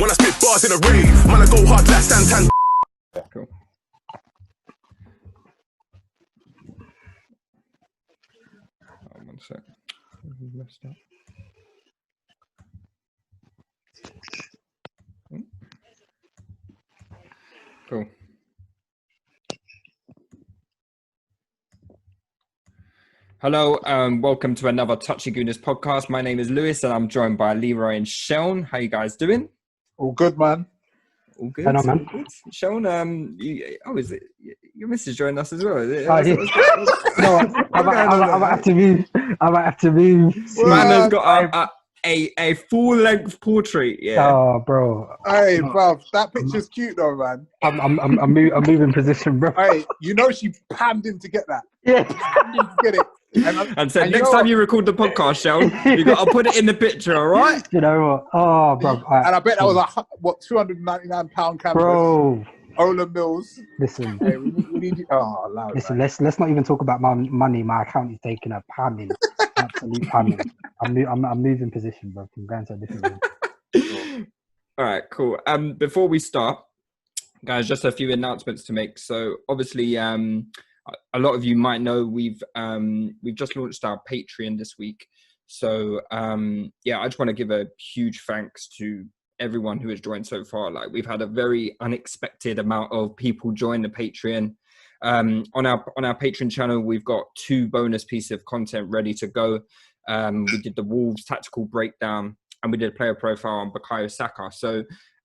When I spit bars in a rave, man, I go hard like Santan. Cool. Oh, 1 sec. Messed up. Cool. Hello, welcome to another Touchy Gooners podcast. My name is Lewis, and I'm joined by Leroy and Seun. How you guys doing? All good, man. All good. Hello, man. All good. Seun, is it your missus joined us as well? Is it? No, I might have to move. Man has got a full-length portrait. Yeah. Oh, bro. Hey, bruv, that picture's cute though, man. I'm moving position, bro. Hey, you know she panned him to get that. Yeah. Panned him to get it. And said, next time you record the podcast, Seun, you got to put it in the picture, all right? You know what? Oh, bro. And I bet that was £299 canvas. Bro. Ola Mills. Listen. Hey, we need you. Oh, loud. Listen, let's not even talk about my money. My account is taking a panning. Absolute panning. I'm moving position, bro. I'm going to a different room. All right, cool. Before we start, guys, just a few announcements to make. So obviously, a lot of you might know we've just launched our Patreon this week. So I just want to give a huge thanks to everyone who has joined so far. Like, we've had a very unexpected amount of people join the Patreon. On our Patreon channel, we've got 2 bonus pieces of content ready to go. We did the Wolves tactical breakdown, and we did a player profile on Bukayo Saka. So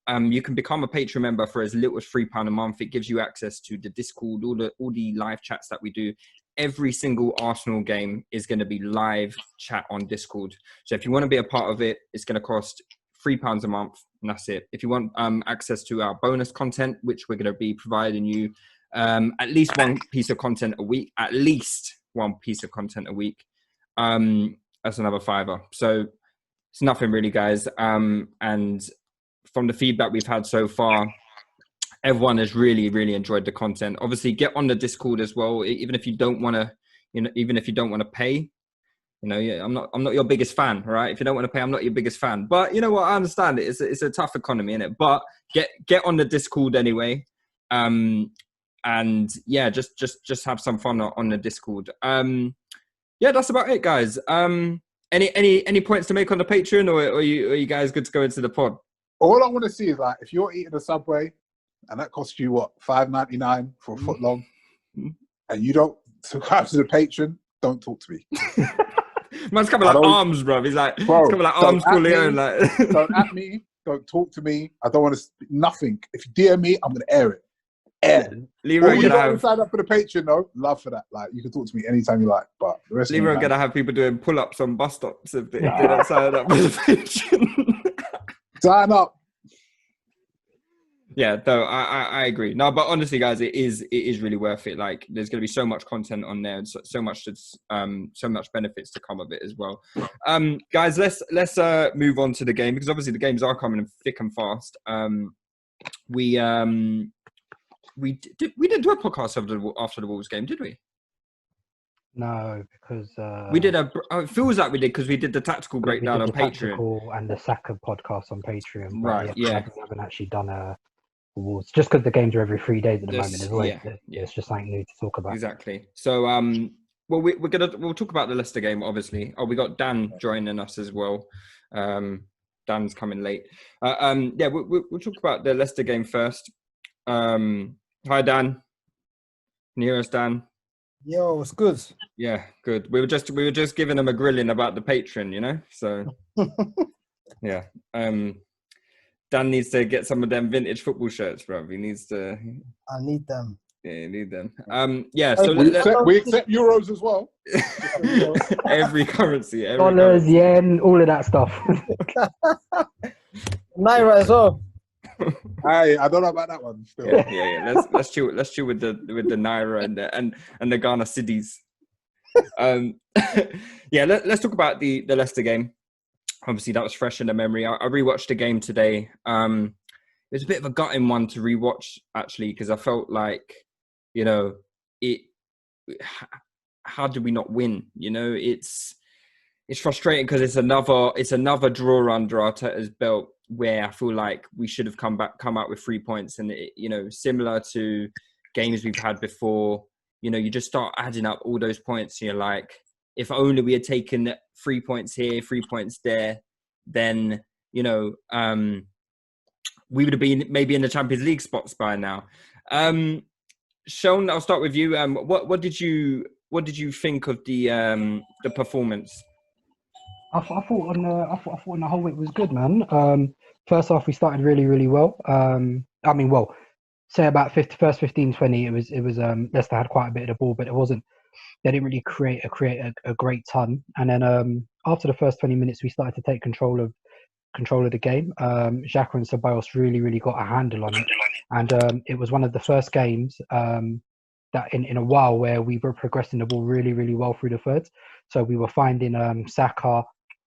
you can become a Patreon member for as little as £3 a month. It gives you access to the Discord, all the live chats that we do. Every single Arsenal game is going to be live chat on Discord. So if you want to be a part of it, it's going to cost £3 a month, and that's it. If you want access to our bonus content, which we're going to be providing you at least one piece of content a week, that's another £5. So it's nothing really, guys. And from the feedback we've had so far, everyone has really, really enjoyed the content. Obviously, get on the Discord as well. Even if you don't want to, pay. I'm not your biggest fan, right? If you don't want to pay, I'm not your biggest fan. But you know what? I understand it. It's a tough economy, innit? But get on the Discord anyway. And yeah, just have some fun on the Discord. That's about it, guys. Any points to make on the Patreon, or are you guys good to go into the pod? All I want to see is, like, if you're eating a Subway and that costs you what, $5.99 for a foot long, and you don't subscribe to the Patreon, don't talk to me. Man's coming like arms, bro. He's like, coming like arms Corleone. Like, don't at me. Don't talk to me. I don't want to speak nothing. If you DM me, I'm gonna air it. Leroy, you don't sign up for the Patreon, though. Love for that. Like, you can talk to me anytime you like. But the rest Leroy of gonna have people doing pull-ups on bus stops if they don't sign up for the Patreon. Sign up. Yeah, though I agree. No, but honestly, guys, it is really worth it. Like, there's going to be so much content on there, and so much benefits to come of it as well. Guys, let's move on to the game, because obviously the games are coming in thick and fast. We didn't do a podcast after the Wolves game, did we? No, because we did it feels like we did, because we did the tactical breakdown on Patreon and the Saka podcast on Patreon. Right? Yeah. We haven't actually done a Wolves, just because the games are every 3 days at the moment as well. Yeah. It's just something new to talk about. Exactly. So we'll talk about the Leicester game, obviously. Oh, we got Dan joining us as well. Dan's coming late. We'll talk about the Leicester game first. Hi, Dan. Can you hear us, Dan? Yo, it's good. Yeah, good. We were just giving him a grilling about the Patreon, So yeah. Dan needs to get some of them vintage football shirts, bro. He needs to. I need them. Yeah, you need them. So we accept euros as well. Every currency, dollars, yen, all of that stuff. Naira as well. Hey, I don't know about that one. Still. Yeah. Let's chill with the Naira and the Ghana cedis. Let's talk about the Leicester game. Obviously, that was fresh in the memory. I rewatched the game today. It was a bit of a gutting one to rewatch, actually, because I felt like, how did we not win? It's frustrating because it's another draw under Arteta's belt. where I feel like we should have come out with 3 points, and similar to games we've had before, you just start adding up all those points. You're like, if only we had taken 3 points here, 3 points there, then we would have been maybe in the Champions League spots by now. Seun, I'll start with you. What did you think of the performance? I thought on the whole it was good, man. First half we started really, really well. Say about first 15, 20, it was Leicester had quite a bit of the ball, but they didn't really create a great ton. And then after the first 20 minutes, we started to take control of the game. Xhaka and Ceballos really, really got a handle on it, and it was one of the first games that in a while where we were progressing the ball really, really well through the thirds. So we were finding Saka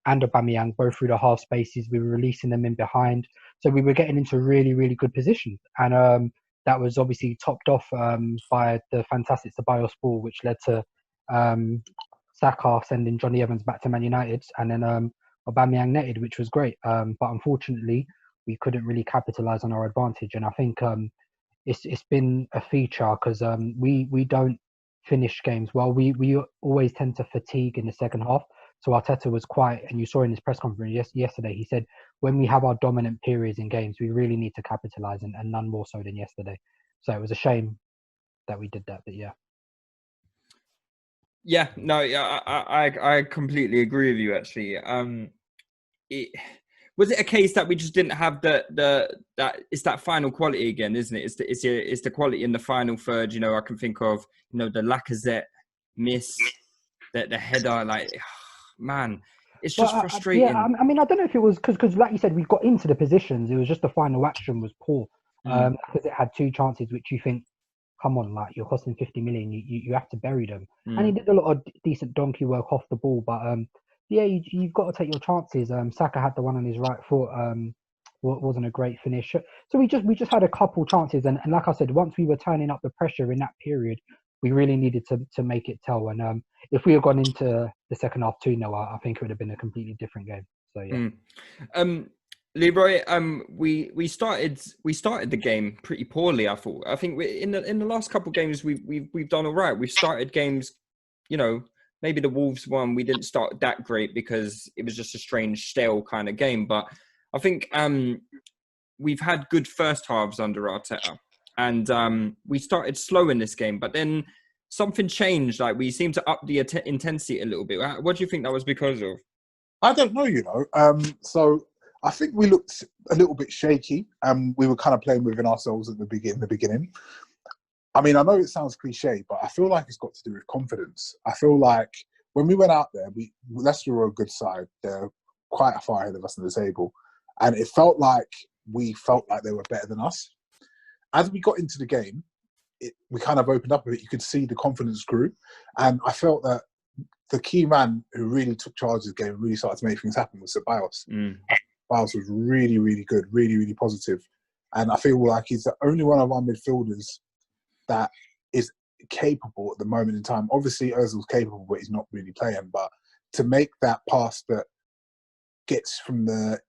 and Aubameyang both through the half spaces. We were releasing them in behind, so we were getting into really, really good positions. And that was obviously topped off by the fantastic Ceballos ball, which led to Saka sending Johnny Evans back to Man United, and then Aubameyang netted, which was great. But unfortunately, we couldn't really capitalise on our advantage. And I think it's been a feature because we don't finish games well. We always tend to fatigue in the second half. So Arteta was quite, and you saw in his press conference yesterday, he said, when we have our dominant periods in games, we really need to capitalise, and none more so than yesterday. So it was a shame that we did that, but yeah. Yeah, no, I completely agree with you. Actually, was it a case that we just didn't have that it's that final quality again, isn't it? It's the quality in the final third. I can think of the Lacazette miss, the header. Like, man, it's just frustrating. Yeah, I mean, I don't know if it was because, like you said, we got into the positions. It was just the final action was poor because it had two chances, which you think, come on, like you're costing 50 million, you have to bury them. And he did a lot of decent donkey work off the ball, but yeah, you've got to take your chances. Saka had the one on his right foot, wasn't a great finish. So we just had a couple chances, and like I said, once we were turning up the pressure in that period, we really needed to make it tell. And if we had gone into the second half 2-0, I think it would have been a completely different game. So yeah. Leroy, we started the game pretty poorly. I thought. I think in the last couple of games we've done all right. We've started games, maybe the Wolves one we didn't start that great because it was just a strange, stale kind of game. But I think we've had good first halves under Arteta, and we started slow in this game. But then something changed. Like we seemed to up the intensity a little bit. What do you think that was because of? I don't know. So I think we looked a little bit shaky, and we were kind of playing within ourselves at the beginning. I mean, I know it sounds cliche, but I feel like it's got to do with confidence. I feel like when we went out there, Leicester were a good side. They're quite far ahead of us on the table, and it felt like we felt like they were better than us. As we got into the game, we kind of opened up a bit. You could see the confidence grew, and I felt that the key man who really took charge of the game and really started to make things happen was Ceballos. Ceballos was really, really good, really, really positive. And I feel like he's the only one of our midfielders that is capable at the moment in time. Obviously, Ozil's capable, but he's not really playing. But to make that pass that gets from that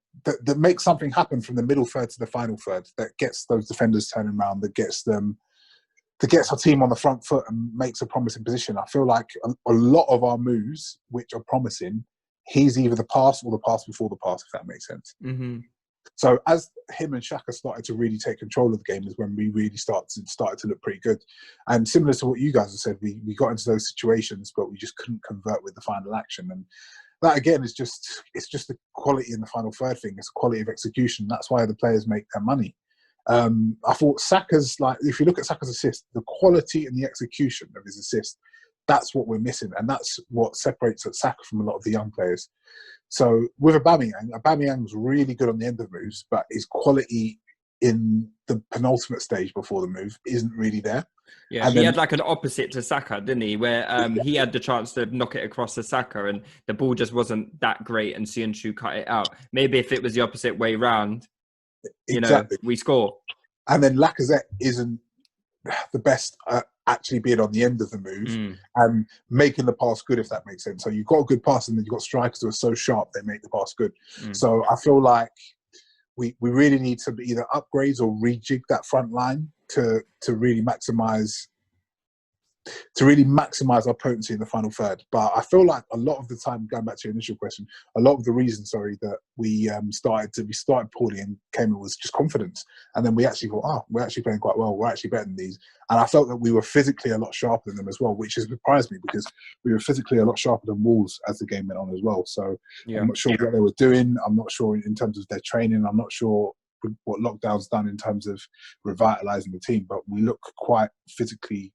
makes something happen from the middle third to the final third, that gets those defenders turning around, that gets our team on the front foot and makes a promising position. I feel like a lot of our moves, which are promising, he's either the pass or the pass before the pass, if that makes sense. Mm-hmm. So as him and Xhaka started to really take control of the game is when we really started to look pretty good. And similar to what you guys have said, we got into those situations, but we just couldn't convert with the final action. And that, again, it's just the quality in the final third thing. It's quality of execution. That's why the players make their money. I thought Saka's, if you look at Saka's assist, the quality and the execution of his assist, that's what we're missing, and that's what separates Saka from a lot of the young players. So with Aubameyang was really good on the end of moves, but his quality in the penultimate stage before the move isn't really there. Yeah, and he had like an opposite to Saka, didn't he? Where he had the chance to knock it across to Saka, and the ball just wasn't that great, and Seun cut it out. Maybe if it was the opposite way round, exactly, we score. And then Lacazette isn't the best at actually being on the end of the move and making the pass good, if that makes sense. So you've got a good pass, and then you've got strikers who are so sharp they make the pass good. So I feel like we really need to either upgrades or rejig that front line to really maximise our potency in the final third. But I feel like a lot of the time, going back to your initial question, a lot of the reason, that we started poorly and came in was just confidence. And then we actually thought, we're actually playing quite well. We're actually better than these. And I felt that we were physically a lot sharper than them as well, which has surprised me because we were physically a lot sharper than Wolves as the game went on as well. So I'm not sure what they were doing. I'm not sure in terms of their training. I'm not sure what lockdown's done in terms of revitalising the team. But we look quite physically,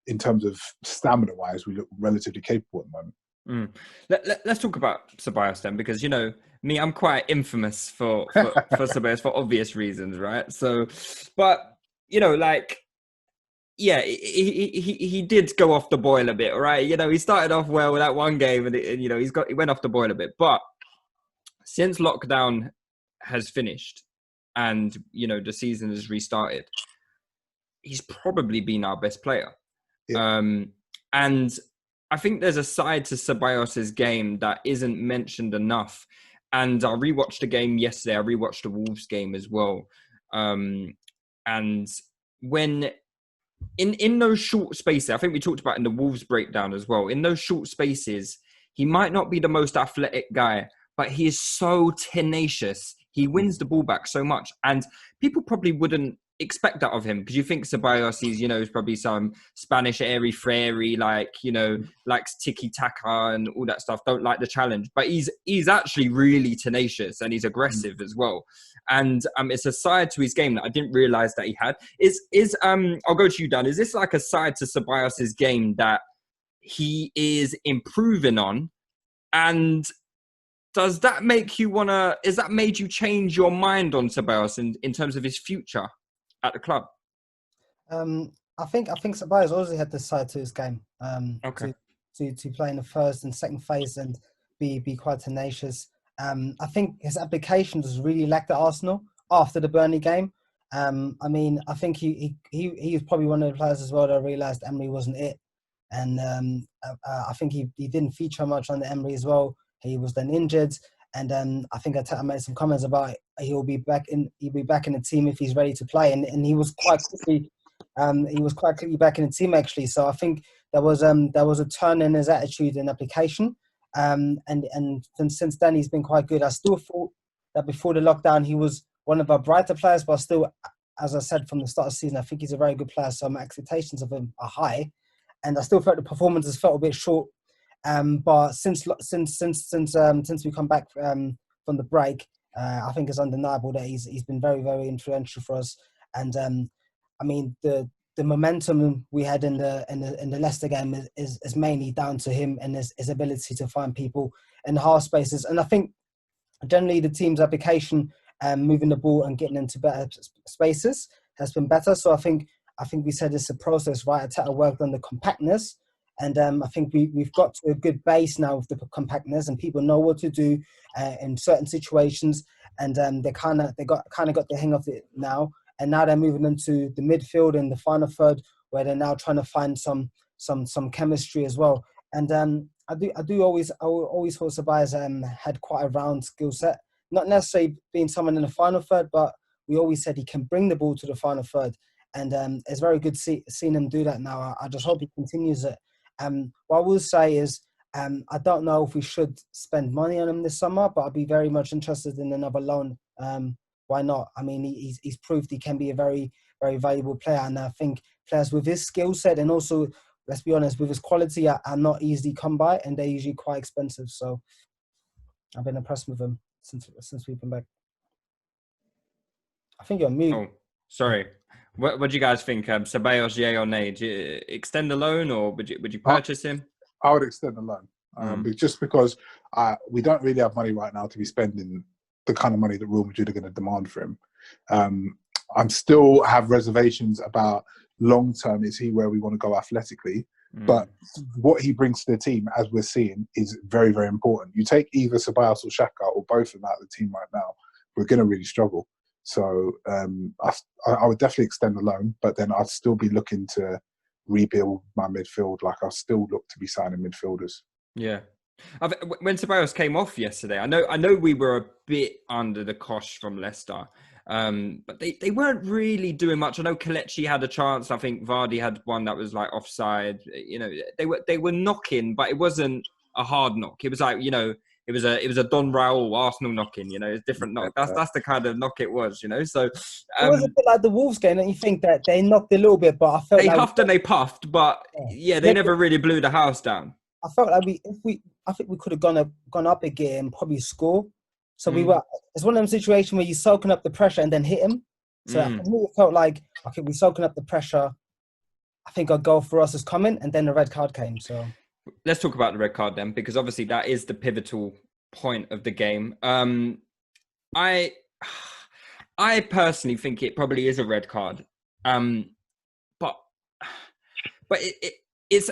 in terms of stamina-wise, we look relatively capable at the moment. Let's talk about Ceballos then, because me, I'm quite infamous for Ceballos for obvious reasons, right? So, but he did go off the boil a bit, right? He started off well with that one game, and he went off the boil a bit. But since lockdown has finished, and the season has restarted, he's probably been our best player. Yeah. And I think there's a side to Ceballos' game that isn't mentioned enough. And I rewatched the game yesterday. I rewatched the Wolves game as well. And when in those short spaces, I think we talked about in the Wolves breakdown as well, in those short spaces, he might not be the most athletic guy, but he is so tenacious. He wins the ball back so much. And people probably wouldn't expect that of him, because you think Ceballos is probably some Spanish airy fairy, likes tiki-taka and all that stuff, don't like the challenge, but he's actually really tenacious and he's aggressive as well. And it's a side to his game that I didn't realize that he had. I'll go to you, Dan. Is this like a side to Ceballos' game that he is improving on? And does that make you has that made you change your mind on Ceballos in terms of his future at the club? I think Ceballos also had this side to his game. To play in the first and second phase and be quite tenacious. I think his application just really lacked at Arsenal after the Burnley game. I think he was probably one of the players as well that realised Emery wasn't it, and I think he didn't feature much on the Emery as well. He was then injured. And I think I made some comments about he'll be back in the team if he's ready to play, and he was quite quickly back in the team actually. So I think there was a turn in his attitude and application, and since then he's been quite good. I still thought that before the lockdown he was one of our brighter players, but still, as I said from the start of the season, I think he's a very good player. So my expectations of him are high, and I still felt the performances felt a bit short. But since we come back from the break, I think it's undeniable that he's been very, very influential for us. And the momentum we had in the Leicester game is mainly down to him and his ability to find people in the half spaces. And I think generally the team's application, moving the ball and getting into better spaces has been better. So I think we said it's a process, right? Arteta worked on the compactness. And I think we've got to a good base now with the compactness, and people know what to do in certain situations, and they kind of got the hang of it now. And now they're moving into the midfield and the final third, where they're now trying to find some chemistry as well. And I always thought Ceballos had quite a round skill set, not necessarily being someone in the final third, but we always said he can bring the ball to the final third, and it's very good seeing him do that now. I just hope he continues it. What I will say is, I don't know if we should spend money on him this summer, but I'd be very much interested in another loan. Why not? I mean, he's proved he can be a very, very valuable player, and I think players with his skill set and also, let's be honest, with his quality are not easily come by, and they're usually quite expensive. So I've been impressed with him since we've been back. I think you're mute. Oh, sorry. What do you guys think? Ceballos, yay or nay? Do you extend the loan, or would you purchase him? I would extend the loan, just because we don't really have money right now to be spending the kind of money that Real Madrid are going to demand for him. I'm still have reservations about long term. Is he where we want to go athletically? But what he brings to the team, as we're seeing, is very, very important. You take either Ceballos or Saka or both of them out of the team right now, we're going to really struggle. So I would definitely extend the loan, but then I'd still be looking to rebuild my midfield. Like I'll still look to be signing midfielders. Yeah. When Ceballos came off yesterday, I know we were a bit under the cosh from Leicester, but they weren't really doing much. I know Kelechi had a chance. I think Vardy had one that was like offside. You know, they were knocking, but it wasn't a hard knock. It was like, you know, it was a Don Raul Arsenal knocking. You know, it's different knock. That's the kind of knock it was. You know, so it was a bit like the Wolves game, and you think that they knocked a little bit, but I felt they like huffed and they puffed, but yeah, they never really blew the house down. I felt like I think we could have gone up a gear and probably score. So we were. It's one of them situations where you're soaking up the pressure and then hit him. So for me, it felt like okay, we're soaking up the pressure. I think a goal for us is coming, and then the red card came. So let's talk about the red card then, because obviously that is the pivotal point of the game. I personally think it probably is a red card, but it's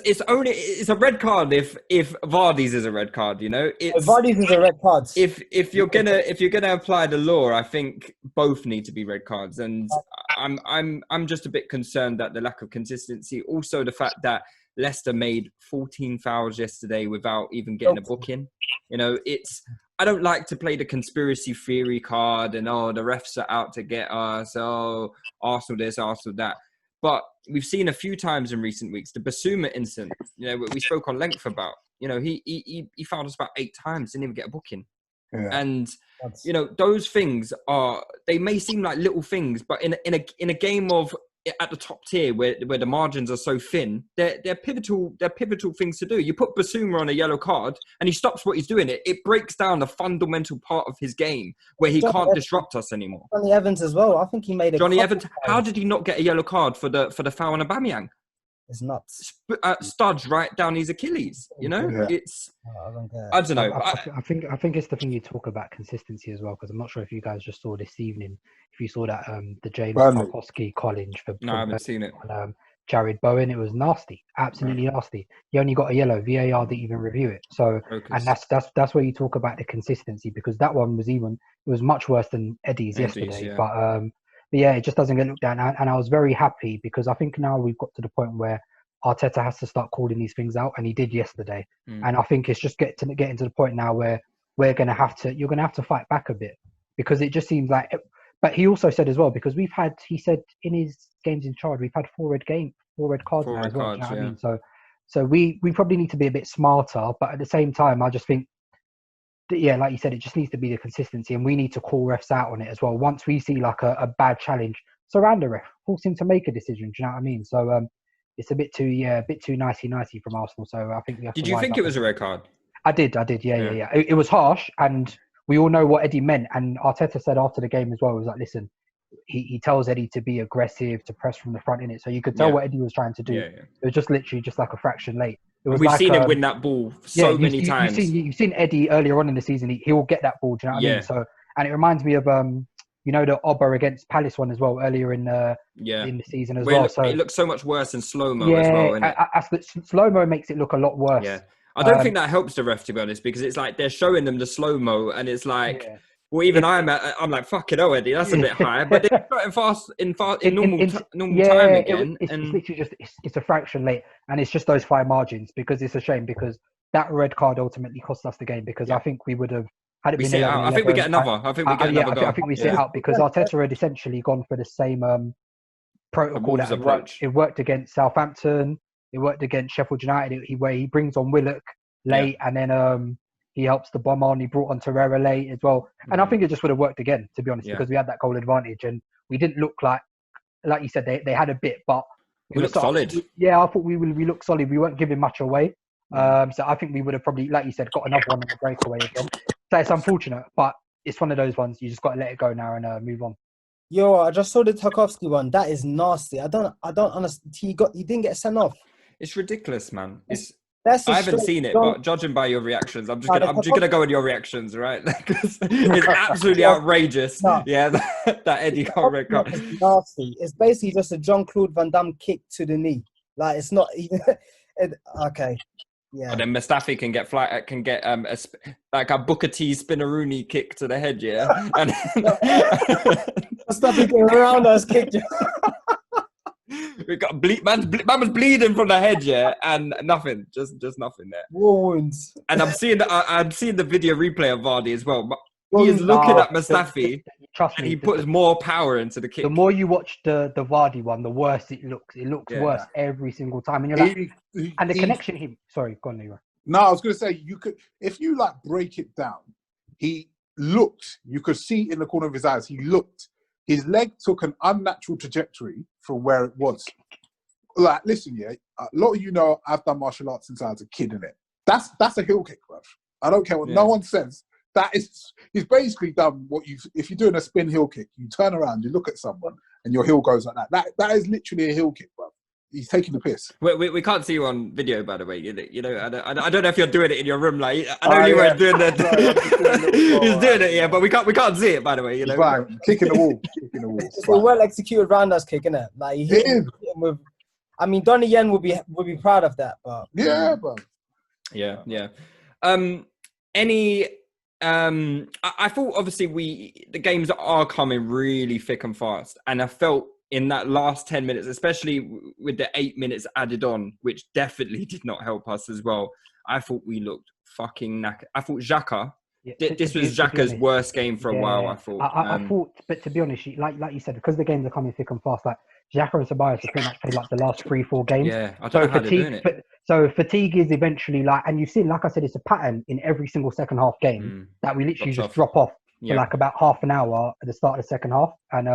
a red card if Vardy's is a red card, you know. Vardy's is a red card. If you're gonna apply the law, I think both need to be red cards, and I'm just a bit concerned that the lack of consistency, also the fact that Leicester made 14 fouls yesterday without even getting a booking. You know, I don't like to play the conspiracy theory card and the refs are out to get us. Arsenal this, Arsenal that. But we've seen a few times in recent weeks, the Basuma incident, you know, we spoke on length about, you know, he fouled us about 8 times, didn't even get a booking. Yeah. And, you know, those things they may seem like little things, but in a game of at the top tier where the margins are so thin, they're pivotal things to do. You put Basuma on a yellow card and he stops what he's doing. It breaks down the fundamental part of his game where he can't disrupt us anymore. Johnny Evans as well. I think he made a Johnny Evans. How did he not get a yellow card for the foul on Aubameyang? It's nuts. Studs right down his Achilles. You know, I don't know. I think it's the thing you talk about consistency as well, because I'm not sure if you guys just saw this evening. If you saw that the James Tarkowski challenge for I haven't seen it. On, Jared Bowen, it was nasty, absolutely nasty. He only got a yellow. VAR didn't even review it. So, and that's where you talk about the consistency, because that one was much worse than Eddie's yesterday. Yeah. But yeah, it just doesn't get looked at. And I was very happy because I think now we've got to the point where Arteta has to start calling these things out, and he did yesterday. And I think it's just getting to the point now where you're going to have to fight back a bit, because it just seems like. But he also said as well, because he said in his games in charge, we've had 4 red cards now as well. You know what I mean? So we probably need to be a bit smarter, but at the same time, I just think. Yeah, like you said, it just needs to be the consistency, and we need to call refs out on it as well. Once we see like a bad challenge, surround the ref, force him to make a decision. Do you know what I mean? So it's a bit too nicey from Arsenal. So I think we have to. Did you think it was a red card? I did. Yeah. It was harsh, and we all know what Eddie meant. And Arteta said after the game as well, he was like, listen, he tells Eddie to be aggressive, to press from the front in it. So you could tell what Eddie was trying to do. It was just literally just like a fraction late. We've seen him win that ball many times. You've seen Eddie earlier on in the season. He will get that ball. Do you know what I mean? So, and it reminds me of you know, the Oba against Palace one as well earlier in the season as well. So it looks so much worse in slow mo as well. Slow mo makes it look a lot worse. Yeah, I don't think that helps the ref, to be honest, because it's like they're showing them the slow mo, and it's like. Yeah. Well, even I'm like, fucking hell, Eddie, that's a bit high. But they're starting fast in normal time again. It's literally just it's a fraction late, and it's just those 5 margins, because it's a shame, because that red card ultimately cost us the game, because I think we would have had it been 11. I think we get another. I think we get another goal. I think we sit out, because Arteta had essentially gone for the same protocol that it worked against Southampton, it worked against Sheffield United, where he brings on Willock late, and then he helps the bomb on. He brought on Torreira late as well. And I think it just would have worked again, to be honest, because we had that goal advantage, and we didn't look like you said, they had a bit, but we looked solid. Yeah, I thought we looked solid. We weren't giving much away. So I think we would have probably, like you said, got another one on the breakaway again. So it's unfortunate, but it's one of those ones you just got to let it go now and move on. Yo, I just saw the Tarkowski one. That is nasty. I don't understand. He didn't get sent off. It's ridiculous, man. I haven't seen it, but judging by your reactions, I'm just gonna go with your reactions, right? It's absolutely outrageous. No. Yeah, that Eddie got red card. It's nasty. It's basically just a Jean-Claude Van Damme kick to the knee. Like, it's not even. Okay. Yeah. And then Mustafi can get like a Booker T Spinaroonie kick to the head, yeah. And Mustafi can around us kick. We got man was bleeding from the head, yeah, and nothing, just nothing there. War wounds. And I'm seeing the video replay of Vardy as well. But he is looking at Mustafi, trust and me, he puts more power into the kick. The more you watch the Vardy one, the worse it looks. It looks worse every single time. And you're like, and the connection. Sorry, go on, Leroy. No, I was going to say, you could, if you like break it down, he looked, you could see in the corner of his eyes, he looked, his leg took an unnatural trajectory from where it was. Like, listen, yeah, a lot of you know I've done martial arts since I was a kid, innit? That's a heel kick, bruv. I don't care what no one says. He's basically done what if you're doing a spin heel kick, you turn around, you look at someone, and your heel goes like that. That is literally a heel kick, bruv. He's taking the piss. We can't see you on video, by the way. You know, I don't know if you're doing it in your room. Like, I know Leroy's doing that. He's doing it, yeah, but we can't see it, by the way. You know, right. Kicking the wall, It's a well executed roundhouse kick, isn't it? Like, he hit him with. I mean, Donnie Yen would be proud of that, but yeah. I thought obviously the games are coming really thick and fast, and I felt in that last 10 minutes, especially with the 8 minutes added on, which definitely did not help us as well. I thought we looked fucking knackered. I thought Xhaka, this was Xhaka's worst game for a while, I thought. I thought, but to be honest, like you said, because the games are coming thick and fast, like Xhaka and Ceballos have pretty much played like the last 3-4 games. Yeah, I don't know how they're doing it. So fatigue is eventually like, and you've seen, like I said, it's a pattern in every single second half game that we literally just drop off for like about half an hour at the start of the second half. And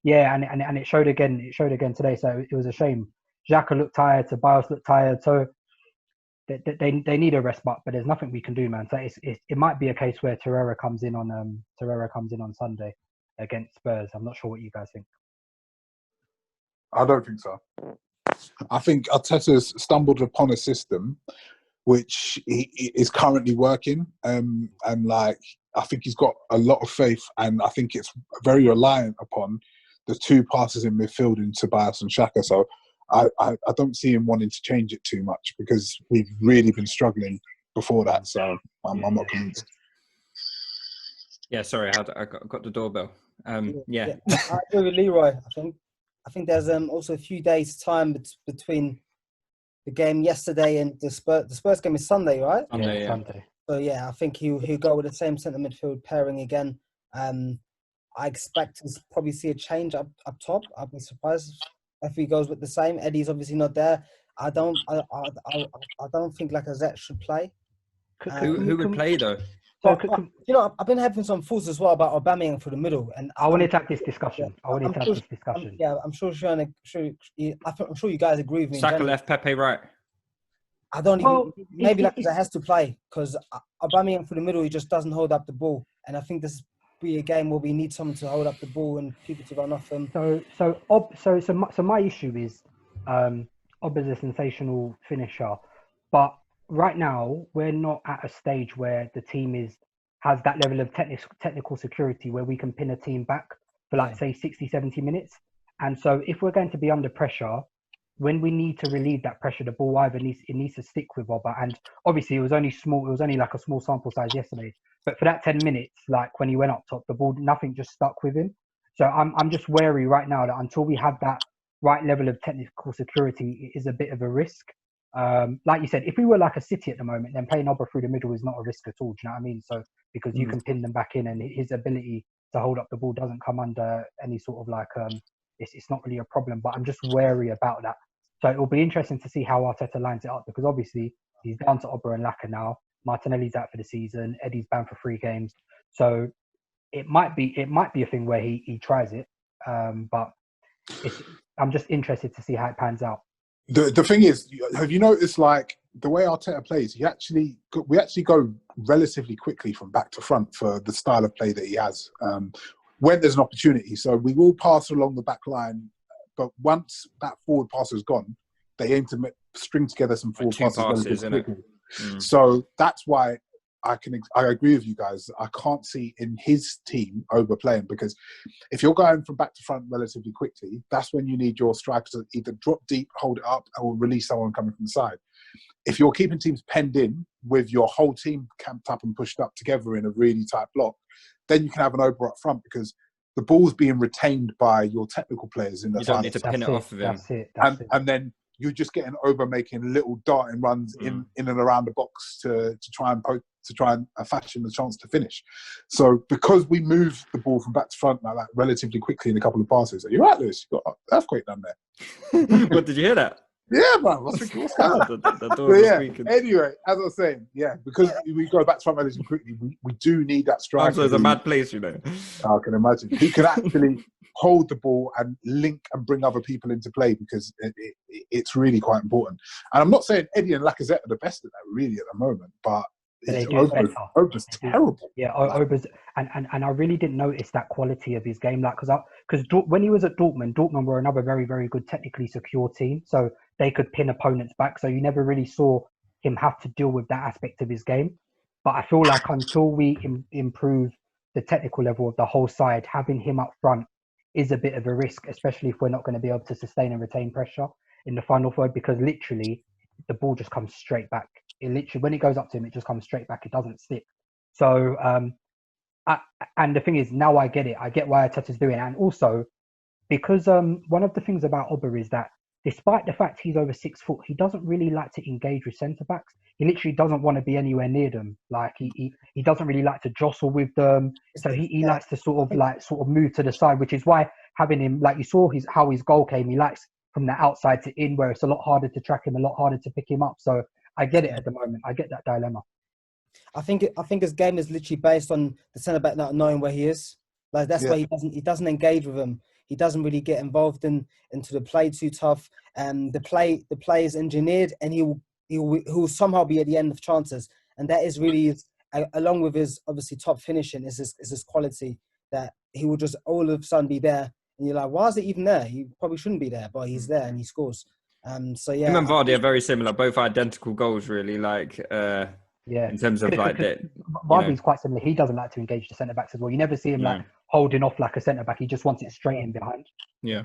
and it showed again. It showed again today. So it was a shame. Xhaka looked tired. Ceballos looked tired. So they need a rest, but there's nothing we can do, man. So it might be a case where Torreira comes in on Sunday against Spurs. I'm not sure what you guys think. I don't think so. I think Arteta's stumbled upon a system which is currently working, and like I think he's got a lot of faith, and I think it's very reliant upon the two passes in midfield in Ceballos and Saka. So I don't see him wanting to change it too much because we've really been struggling before that. So I'm not convinced. Yeah, sorry, I got the doorbell. I agree with Leroy. I think there's also a few days time between the game yesterday and the Spurs game is Sunday, right? Sunday. So yeah, I think he'll go with the same centre midfield pairing again. I expect to probably see a change up top. I'd be surprised if he goes with the same. Eddie's obviously not there. I don't think Lacazette should play. Who would play though? But, you know, I've been having some thoughts as well about Aubameyang for the middle, and I wanted to have this discussion. I'm sure you guys agree with me. Saka left, Pepe right. I don't maybe Lacazette has to play because Aubameyang for the middle, he just doesn't hold up the ball, and I think this will be a game where we need someone to hold up the ball and people to run off him. So my issue is, Ob is a sensational finisher, but right now, we're not at a stage where the team has that level of technical security where we can pin a team back for like, say, 60, 70 minutes. And so if we're going to be under pressure, when we need to relieve that pressure, the ball either needs to stick with Oba. And obviously it was only like a small sample size yesterday. But for that 10 minutes, like when he went up top, the ball, nothing just stuck with him. So I'm just wary right now that until we have that right level of technical security, it is a bit of a risk. Like you said, if we were like a City at the moment, then playing Oba through the middle is not a risk at all. Do you know what I mean? So because you can pin them back in, and his ability to hold up the ball doesn't come under any sort of like it's not really a problem. But I'm just wary about that. So it will be interesting to see how Arteta lines it up, because obviously he's down to Oba and Laka now. Martinelli's out for the season. Eddie's banned for 3 games. So it might be a thing where he tries it. But I'm just interested to see how it pans out. The thing is, have you noticed, like, the way Arteta plays, we actually go relatively quickly from back to front for the style of play that he has when there's an opportunity. So we will pass along the back line, but once that forward pass is gone, they aim to string together some forward passes quickly. So that's why I agree with you guys. I can't see in his team overplaying, because if you're going from back to front relatively quickly, that's when you need your strikers to either drop deep, hold it up, or release someone coming from the side. If you're keeping teams penned in with your whole team camped up and pushed up together in a really tight block, then you can have an Oba up front, because the ball's being retained by your technical players in the You don't final need to third. pin it off of him. That's it. And then you're just getting over making little darting runs in and around the box to try and fashion the chance to finish. So because we move the ball from back to front like that relatively quickly in a couple of passes, you're right, Lewis. You got an earthquake down there. What, did you hear that? Yeah, man. I was thinking, what's going on? The door was squeaking. Anyway, as I was saying, because we go back to front relatively quickly, we do need that striker. It's a mad place, you know. I can imagine. Who can actually hold the ball and link and bring other people into play, because it's really quite important. And I'm not saying Eddie and Lacazette are the best at that really at the moment, but Oba's terrible. Yeah, Oba's, and I really didn't notice that quality of his game, like because when he was at Dortmund were another very, very good technically secure team, so they could pin opponents back. So you never really saw him have to deal with that aspect of his game. But I feel like until we improve the technical level of the whole side, having him up front is a bit of a risk, especially if we're not going to be able to sustain and retain pressure in the final third, because literally the ball just comes straight back. It literally, when it goes up to him, it just comes straight back. It doesn't stick. So, and the thing is, now I get it. I get why Arteta's doing it. And also, because one of the things about Oba is that despite the fact he's over 6 foot, he doesn't really like to engage with centre-backs. He literally doesn't want to be anywhere near them. Like, he doesn't really like to jostle with them. So he likes to sort of move to the side, which is why having him, like you saw how his goal came, he likes from the outside to in, where it's a lot harder to track him, a lot harder to pick him up. So I get it at the moment. I get that dilemma. I think his game is literally based on the centre back not knowing where he is. Like that's why he doesn't engage with him. He doesn't really get involved into the play too tough. And the play is engineered, and he'll somehow be at the end of chances. And that is really, along with his obviously top finishing, is his quality, that he will just all of a sudden be there, and you're like, why is it even there? He probably shouldn't be there, but he's there and he scores. So yeah, him and Vardy are very similar, both identical goals, really. Like, in terms of like that. Vardy's quite similar. He doesn't like to engage the centre backs as well. You never see him like holding off like a centre back. He just wants it straight in behind. Yeah.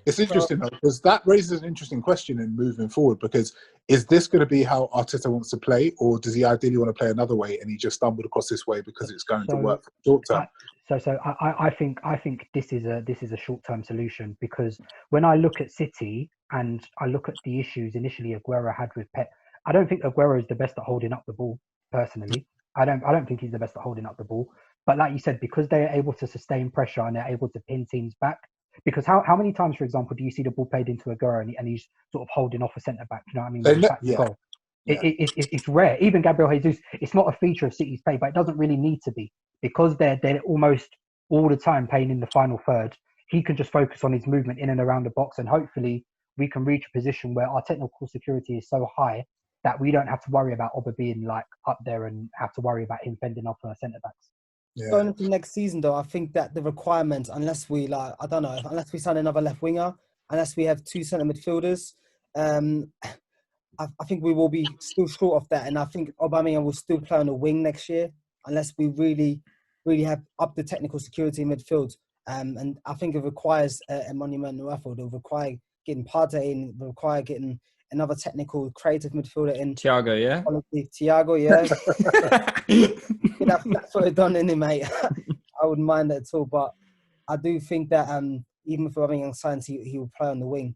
It's interesting though, because that raises an interesting question in moving forward. Because is this going to be how Arteta wants to play, or does he ideally want to play another way and he just stumbled across this way because it's going to work for the short term? I think this is a short-term solution, because when I look at City and I look at the issues initially Aguero had with Pep, I don't think Aguero is the best at holding up the ball. Personally, I don't think he's the best at holding up the ball. But like you said, because they are able to sustain pressure and they're able to pin teams back. Because how many times, for example, do you see the ball played into Aguero and he's sort of holding off a centre back? You know what I mean? It's rare. Even Gabriel Jesus, it's not a feature of City's play, but it doesn't really need to be, because they're almost all the time playing in the final third. He can just focus on his movement in and around the box, and hopefully we can reach a position where our technical security is so high that we don't have to worry about Oba being like up there and have to worry about him fending off centre backs. Yeah. Going into next season, though, I think that the requirement, unless we sign another left winger, unless we have 2 centre midfielders, I think we will be still short of that. And I think Aubameyang will still play on the wing next year, unless we really, really have up the technical security in midfield. And I think it requires a monumental effort. It will require getting Partey in, it will require getting another technical, creative midfielder in. Thiago, yeah? Thiago, yeah. That's what it done in him, mate. I wouldn't mind that at all. But I do think that even if Aubameyang signs, he will play on the wing,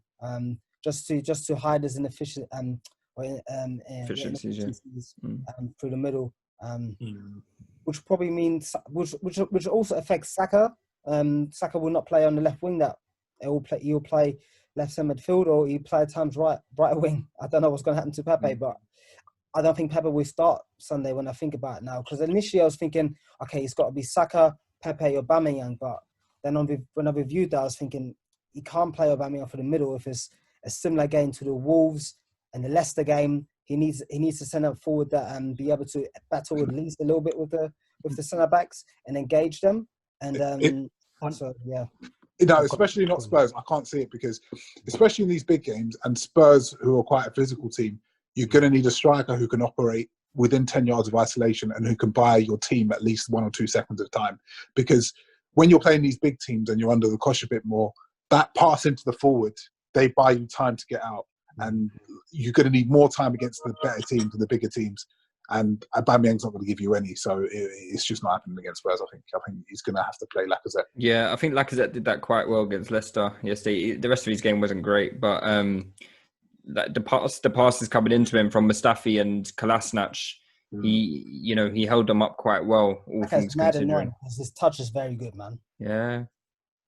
just to hide his inefficiencies through the middle, which probably means which also affects Saka. Saka will not play on the left wing. That he'll play left centre midfield, or he'll play at times right wing. I don't know what's going to happen to Pepe, but I don't think Pepe will start Sunday when I think about it now. Because initially I was thinking, okay, it's got to be Saka, Pepe, or Aubameyang. But then when I reviewed that, I was thinking he can't play Aubameyang for the middle if it's a similar game to the Wolves and the Leicester game. He needs to send up forward that and be able to battle at least a little bit with the centre backs and engage them. And especially not Spurs. I can't see it, because especially in these big games, and Spurs, who are quite a physical team, you're going to need a striker who can operate within 10 yards of isolation and who can buy your team at least 1 or 2 seconds of time. Because when you're playing these big teams and you're under the cosh a bit more, that pass into the forward, they buy you time to get out. And you're going to need more time against the better teams and the bigger teams. and Aubameyang's not going to give you any. So it's just not happening against Spurs. I think he's going to have to play Lacazette. Yeah, I think Lacazette did that quite well against Leicester yesterday. The rest of his game wasn't great, but the passes coming into him from Mustafi and Kolasinac, he held them up quite well. All things considering, his touch is very good, man. Yeah.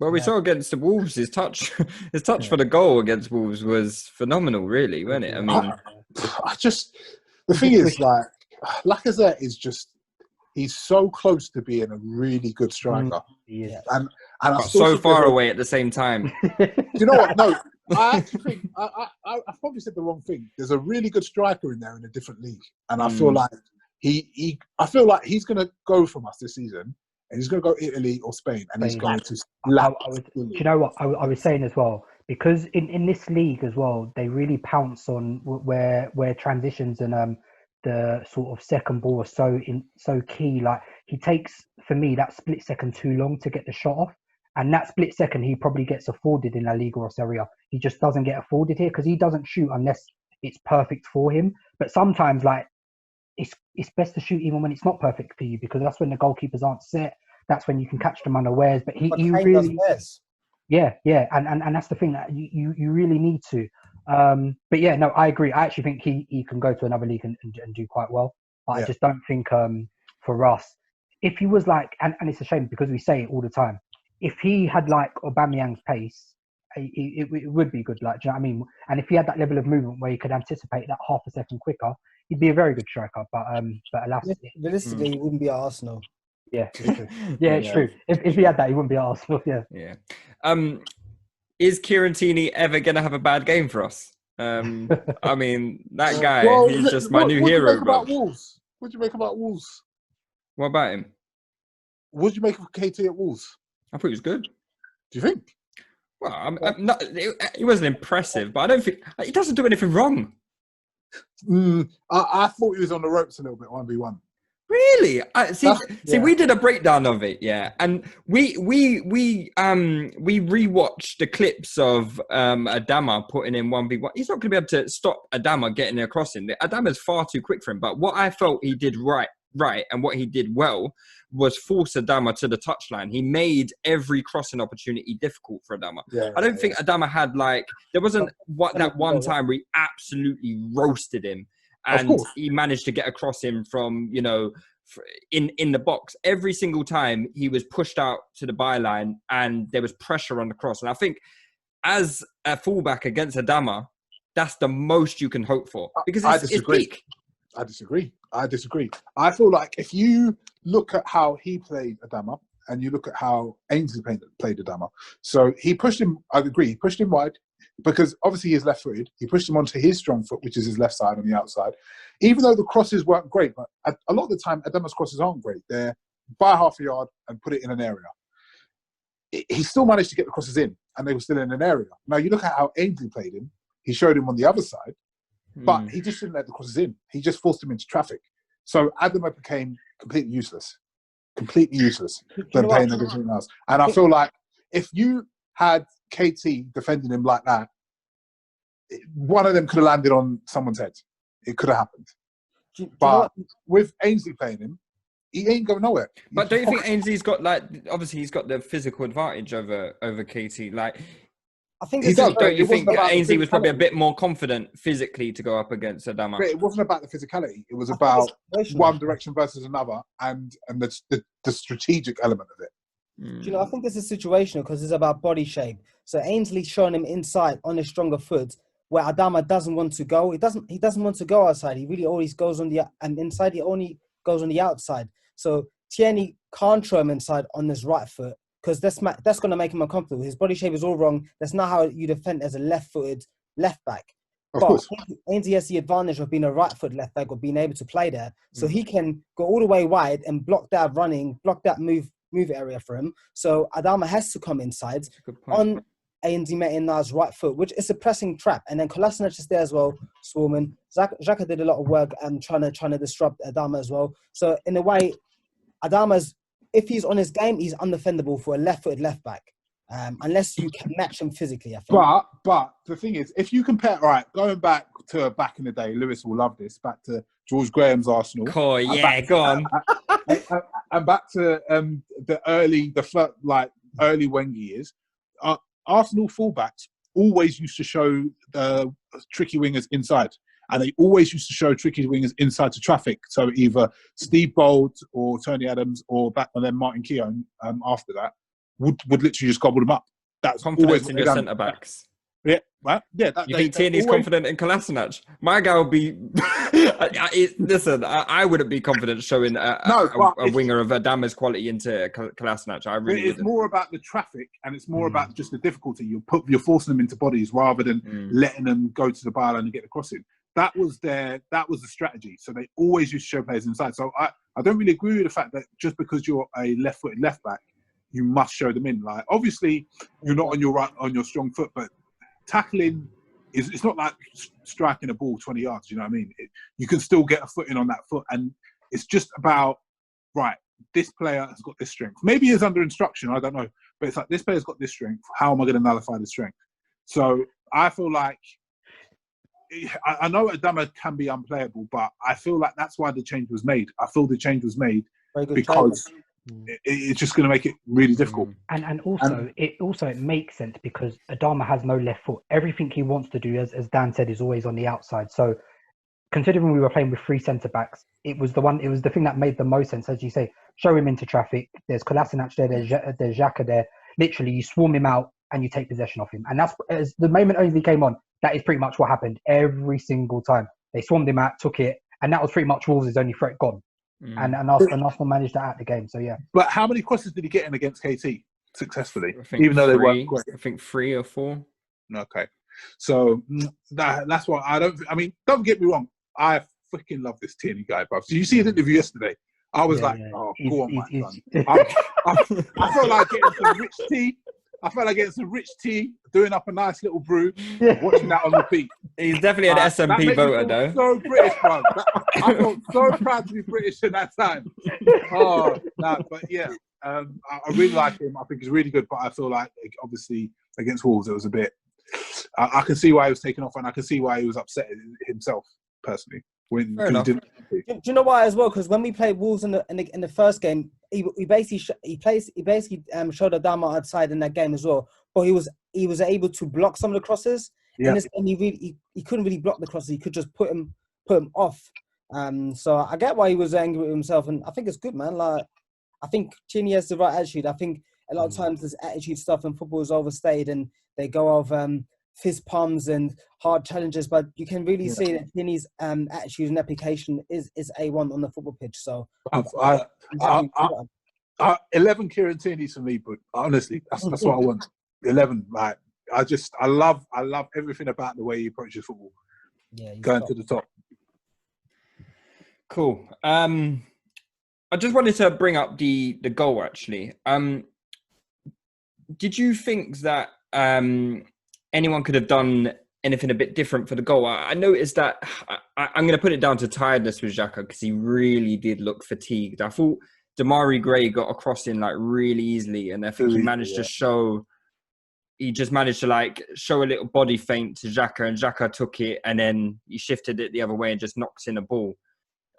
Well, we saw against the Wolves, his touch for the goal against Wolves was phenomenal, really, wasn't it? I mean, the thing is, like, Lacazette is he's so close to being a really good striker. Yeah. And but so far away at the same time. Do you know what? No, I actually think I've probably said the wrong thing. There's a really good striker in there in a different league. And I feel like he's going to go from us this season. And he's going to go Italy or Spain, and he's going to slap. Do you know what I was saying as well? Because in this league as well, they really pounce on where transitions and the sort of second ball are so key. Like, he takes, for me, that split second too long to get the shot off, and that split second he probably gets afforded in La Liga or Serie A. He just doesn't get afforded here because he doesn't shoot unless it's perfect for him. But sometimes, like, it's best to shoot even when it's not perfect for you, because that's when the goalkeepers aren't set. That's when you can catch them unawares. But he really, and that's the thing that you really need to. But yeah, no, I agree. I actually think he can go to another league and do quite well. But I just don't think for us, if he was like, and it's a shame because we say it all the time, if he had like Aubameyang's pace, it would be good. Like, do you know what I mean? And if he had that level of movement where he could anticipate that half a second quicker, he'd be a very good striker. But alas, realistically, he wouldn't be at Arsenal. Yeah, it's true. It's true. If he had that, he wouldn't be at Arsenal. Yeah. Is Kieran Tierney ever going to have a bad game for us? I mean, that guy, he's just my new hero, bro. What do you make about Wolves? What about him? What did you make of KT at Wolves? I thought he was good. Do you think? Well, I'm not, he wasn't impressive, but I don't think he doesn't do anything wrong. I thought he was on the ropes a little bit 1v1. Really? See, we did a breakdown of it, and we rewatched the clips of Adama putting in 1v1. He's not going to be able to stop Adama getting across him. Adama's far too quick for him. But what I felt he did right, and what he did well was force Adama to the touchline. He made every crossing opportunity difficult for Adama. I don't think Adama had there wasn't that one time where he absolutely roasted him. And he managed to get across him from, in the box. Every single time he was pushed out to the byline and there was pressure on the cross. And I think as a fullback against Adama, that's the most you can hope for. Because it's peak. I disagree. I feel like if you look at how he played Adama and you look at how Ainsley played Adama, so he pushed him, I agree, he pushed him wide, because obviously he's left-footed. He pushed him onto his strong foot, which is his left side on the outside. Even though the crosses weren't great, but a lot of the time, Adama's crosses aren't great. They're by half a yard and put it in an area. He still managed to get the crosses in, and they were still in an area. Now, you look at how Ainsley played him. He showed him on the other side, but he just didn't let the crosses in. He just forced him into traffic. So Adama became completely useless when playing against anyone else. And I feel like if you had KT defending him like that, one of them could have landed on someone's head. It could have happened. But with Ainsley playing him, he ain't going nowhere. But don't you think Ainsley's got obviously he's got the physical advantage over KT? I think don't you think Ainsley was probably a bit more confident physically to go up against Adama? But it wasn't about the physicality. It was about one direction versus another and the strategic element of it. Do you know, I think this is situational because it's about body shape. So Ainsley's showing him inside on a stronger foot where Adama doesn't want to go. He doesn't want to go outside. He really always goes on the inside. He only goes on the outside. So Tierney can't throw him inside on his right foot because that's going to make him uncomfortable. His body shape is all wrong. That's not how you defend as a left-footed left back. But Ainsley has the advantage of being a right-foot left back or being able to play there. So he can go all the way wide and block that running, block that move area for him. So Adama has to come inside on Ainsley Maitland-Niles' right foot, which is a pressing trap. And then Kolasinac is there as well, swarming. Xhaka did a lot of work and trying to disrupt Adama as well. So in a way, Adama's, if he's on his game, he's undefendable for a left-footed left back. Unless you can match him physically, I think. But the thing is, if you compare, going back in the day, Lewis will love this, back to George Graham's Arsenal. Cool, yeah, go on. And back to the early Wenger years. Arsenal fullbacks always used to show tricky wingers inside. And they always used to show tricky wingers inside to traffic. So either Steve Bold or Tony Adams or back and then Martin Keown after that would literally just gobble them up. That's Confidence always in your centre backs. Yeah, right. Yeah. You think Tierney's confident in Kolasinac? My guy would be. Listen, I wouldn't be confident showing a winger of Adama's quality into Kolasinac. I really. It's more about the traffic, and it's more about just the difficulty. You're forcing them into bodies rather than letting them go to the byline and get the crossing. That was the strategy. So they always used to show players inside. So I don't really agree with the fact that just because you're a left-footed left back, you must show them in. Like obviously you're not on your strong foot, but tackling it's not like striking a ball 20 yards. You know what I mean? You can still get a foot in on that foot, and it's just about right. This player has got this strength. Maybe he's under instruction. I don't know, but it's like this player's got this strength. How am I going to nullify the strength? So I feel like. I know Adama can be unplayable, but I feel like that's why the change was made. I feel the change was made because it's just going to make it really difficult. And also, it makes sense because Adama has no left foot. Everything he wants to do, as Dan said, is always on the outside. So, considering we were playing with 3 centre backs, it was the thing that made the most sense. As you say, show him into traffic. There's Kolasinac there. There's Xhaka there. Literally, you swarm him out and you take possession of him. And that's as the moment Ozil came on. That is pretty much what happened every single time. They swarmed him out, took it, and that was pretty much Wolves' only threat gone. And Arsenal managed that out the game. So yeah. But how many crosses did he get in against KT successfully? Even though they weren't great. I think 3 or 4. Okay, so that's why I don't. I mean, don't get me wrong. I freaking love this Tierney guy, bro. So you see his interview yesterday. I was oh, go on, my son. I felt like getting some rich tea. I felt like getting some rich tea, doing up a nice little brew, watching that on the beat. He's definitely an SMP voter, though. So British, bro. I felt so proud to be British at that time. But yeah, I really like him. I think he's really good, but I feel like, obviously, against Wolves, it was a bit. I can see why he was taken off, and I can see why he was upset himself personally. Do you know why as well? Because when we played Wolves in the first game, he basically showed Adama outside in that game as well. But he was able to block some of the crosses. Yeah. And he couldn't really block the crosses. He could just put him off. So I get why he was angry with himself, and I think it's good, man. Like I think Tierney has the right attitude. I think a lot of times this attitude stuff in football is overstayed, and they go off fist pumps and hard challenges, but you can really see that Tierney's attitude and application is A1 on the football pitch. So 11 Kieran Tierney's for me, but honestly, that's what I want. 11, like I love everything about the way he approaches football. Yeah, going to the top. Cool. I just wanted to bring up the goal actually. Did you think that anyone could have done anything a bit different for the goal? I noticed that I'm going to put it down to tiredness with Xhaka because he really did look fatigued. I thought Demarai Gray got a cross in like really easily, and I think he managed to show. He just managed to like show a little body feint to Xhaka, and Xhaka took it, and then he shifted it the other way and just knocks in a ball.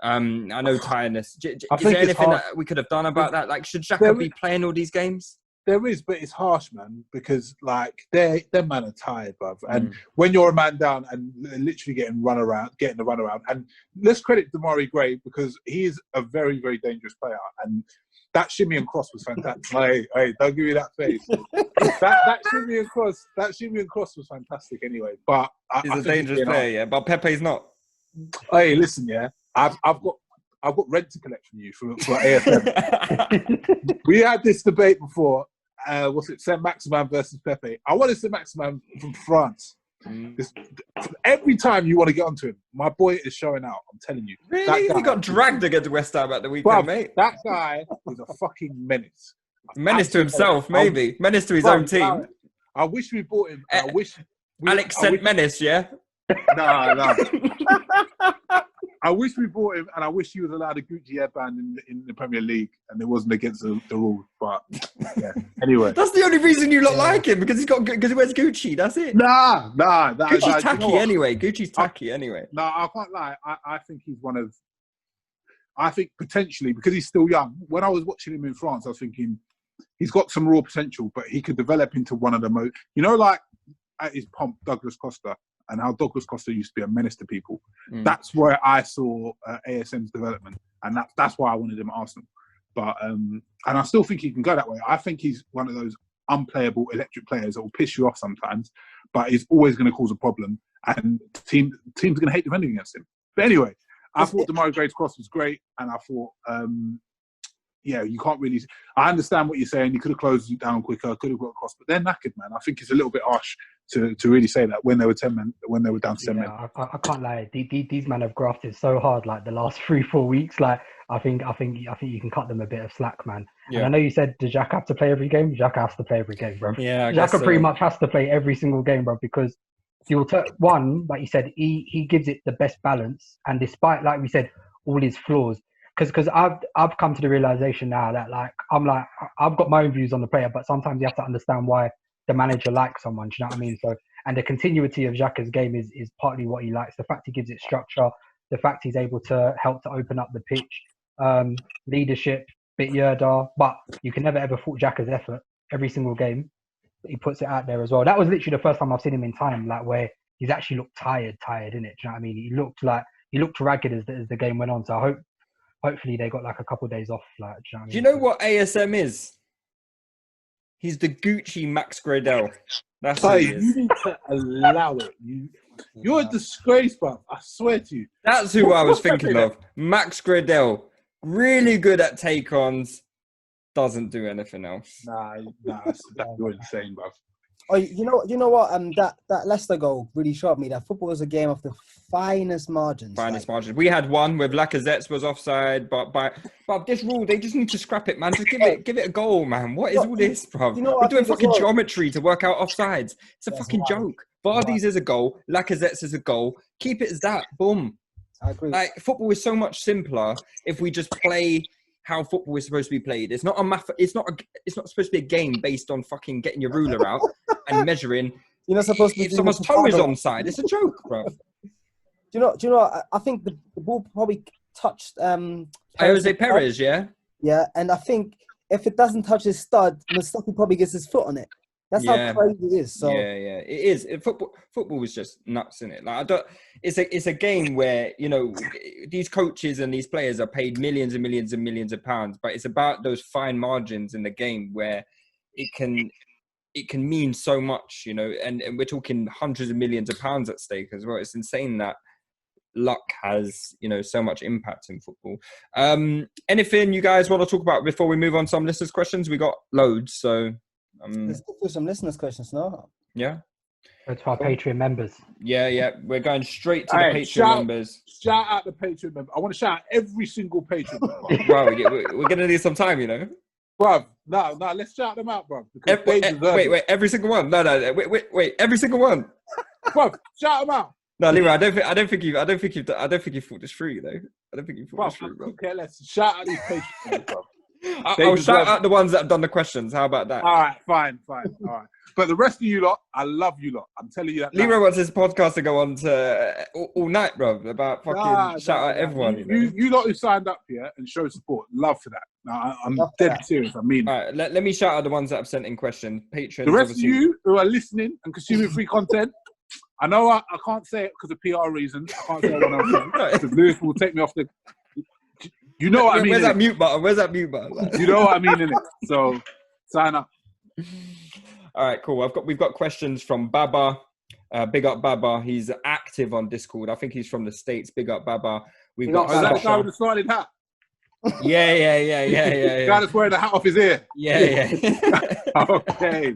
I know tiredness. Is there anything that we could have done about that? Like, should Xhaka be playing all these games? There is, but it's harsh, man, because like them man are tired, bruv. And when you're a man down and literally getting the runaround, and let's credit Demarai Gray because he is a very, very dangerous player. And that shimmy and cross was fantastic. Hey, don't give me that face. that shimmy and cross was fantastic anyway. But he's a dangerous player, yeah. But Pepe's not. Hey, listen, yeah. I've got rent to collect from you for AFM. We had this debate before. Was it Saint-Maximin versus Pepe? I wanted Saint-Maximin from France. Every time you want to get onto him, my boy is showing out. I'm telling you. Really? He got dragged against West Ham at the weekend, mate. That guy was a fucking menace. Menace to himself, maybe. Menace to his own team. I wish we bought him. Alex sent Menace, yeah? No. I wish we bought him, and I wish he was allowed a Gucci hairband in the Premier League, and it wasn't against the rules. But yeah, anyway, That's the only reason you lot like him, because he wears Gucci. That's it. Nah. Gucci's tacky you know anyway. Gucci's tacky anyway. No, I can't lie. I think he's one of. I think potentially because he's still young. When I was watching him in France, I was thinking he's got some raw potential, but he could develop into one of the most. You know, like at his pomp, Douglas Costa. And how Douglas Costa used to be a menace to people. That's where I saw ASM's development. And that's why I wanted him at Arsenal. But and I still think he can go that way. I think he's one of those unplayable electric players that will piss you off sometimes, but he's always going to cause a problem. And teams are going to hate defending against him. But anyway, I thought Demarai Graves-Cross was great. And I thought, you can't really... I understand what you're saying. You could have closed it down quicker, could have got across. But they're knackered, man. I think it's a little bit harsh to really say that when they were 10 men, when they were down to 10 men. I can't lie. These men have grafted so hard, like the last 3-4 weeks. Like I think you can cut them a bit of slack, man. Yeah. And I know you said, does Xhaka have to play every game? Xhaka has to play every game, bro. Yeah, Xhaka pretty much has to play every single game, bro, because one, like you said, he gives it the best balance, and despite, like we said, all his flaws. Because I've come to the realization now that I've got my own views on the player, but sometimes you have to understand why the manager likes someone. Do you know what I mean? So, and the continuity of Xhaka's game is partly what he likes. The fact he gives it structure, the fact he's able to help to open up the pitch, leadership, bit Yerda, but you can never ever fault Xhaka's effort. Every single game, he puts it out there as well. That was literally the first time I've seen him in time, like where he's actually looked tired, innit? Do you know what I mean? He looked ragged as the game went on. So hopefully they got like a couple of days off. Like, do you know what ASM is? He's the Gucci Max Gradel. That's what he is. You need to allow it. You're a disgrace, bruv. I swear to you. That's who I was thinking of. Max Gradel. Really good at take-ons. Doesn't do anything else. Nah, you're insane, bruv. Oh, you know what? That Leicester goal really showed me that football is a game of the finest margins. Margins. We had one with Lacazette's was offside, but this rule, they just need to scrap it, man. Just give it a goal, man. What is all this, bro? We're doing fucking geometry to work out offsides. It's a fucking joke. Vardy's is a goal. Lacazette's is a goal. Keep it as that. Boom. I agree. Like, football is so much simpler if we just play how football is supposed to be played. It's not it's not supposed to be a game based on fucking getting your ruler out and measuring. You're not supposed to be. If someone's toe is onside, it's a joke, bro. Do you know? I think the ball probably touched. Jose Perez, yeah. Yeah, and I think if it doesn't touch his stud, Mustafi probably gets his foot on it. That's how crazy it is. So yeah, it is. Football is just nuts, isn't it? Like it's a game where, you know, these coaches and these players are paid millions and millions and millions of pounds, but it's about those fine margins in the game where it can mean so much, you know, and we're talking hundreds of millions of pounds at stake as well. It's insane that luck has, you know, so much impact in football. Anything you guys want to talk about before we move on to some listeners' questions? We got loads, so let's go through some listeners' questions now. Yeah. Go to our Patreon members. Yeah. We're going straight to the Patreon members. Shout out the Patreon members. I want to shout out every single Patreon member. Wow, we're going to need some time, you know. Bruv, no, let's shout them out, bruv. Wait, every single one. No, wait, every single one. Bruv, shout them out. No, Leroy, I don't think you thought this through, you know. I don't think you thought this through, bro. Okay, let's shout out these Patreon members, bruv. I'll shout out the ones that have done the questions. How about that? All right, fine. All right. But the rest of you lot, I love you lot. I'm telling you that. Leroy wants his podcast to go on to all night, bro, about fucking shout out everyone. You lot who signed up here and show support, love for that. Now, I'm dead serious. I mean, all right, let me shout out the ones that have sent in questions. Patreon. The rest of you who are listening and consuming free content, I know I can't say it because of PR reasons. I can't say what I'm saying because Lewis will take me off the. You know what I mean? Where's that mute button? Like, you know what I mean, innit? So sign up. All right, cool. We've got questions from Baba. Big up Baba. He's active on Discord. I think he's from the States. Big up Baba. We've got that guy with the sliding hat. Yeah. The guy that's wearing the hat off his ear. Yeah. Okay.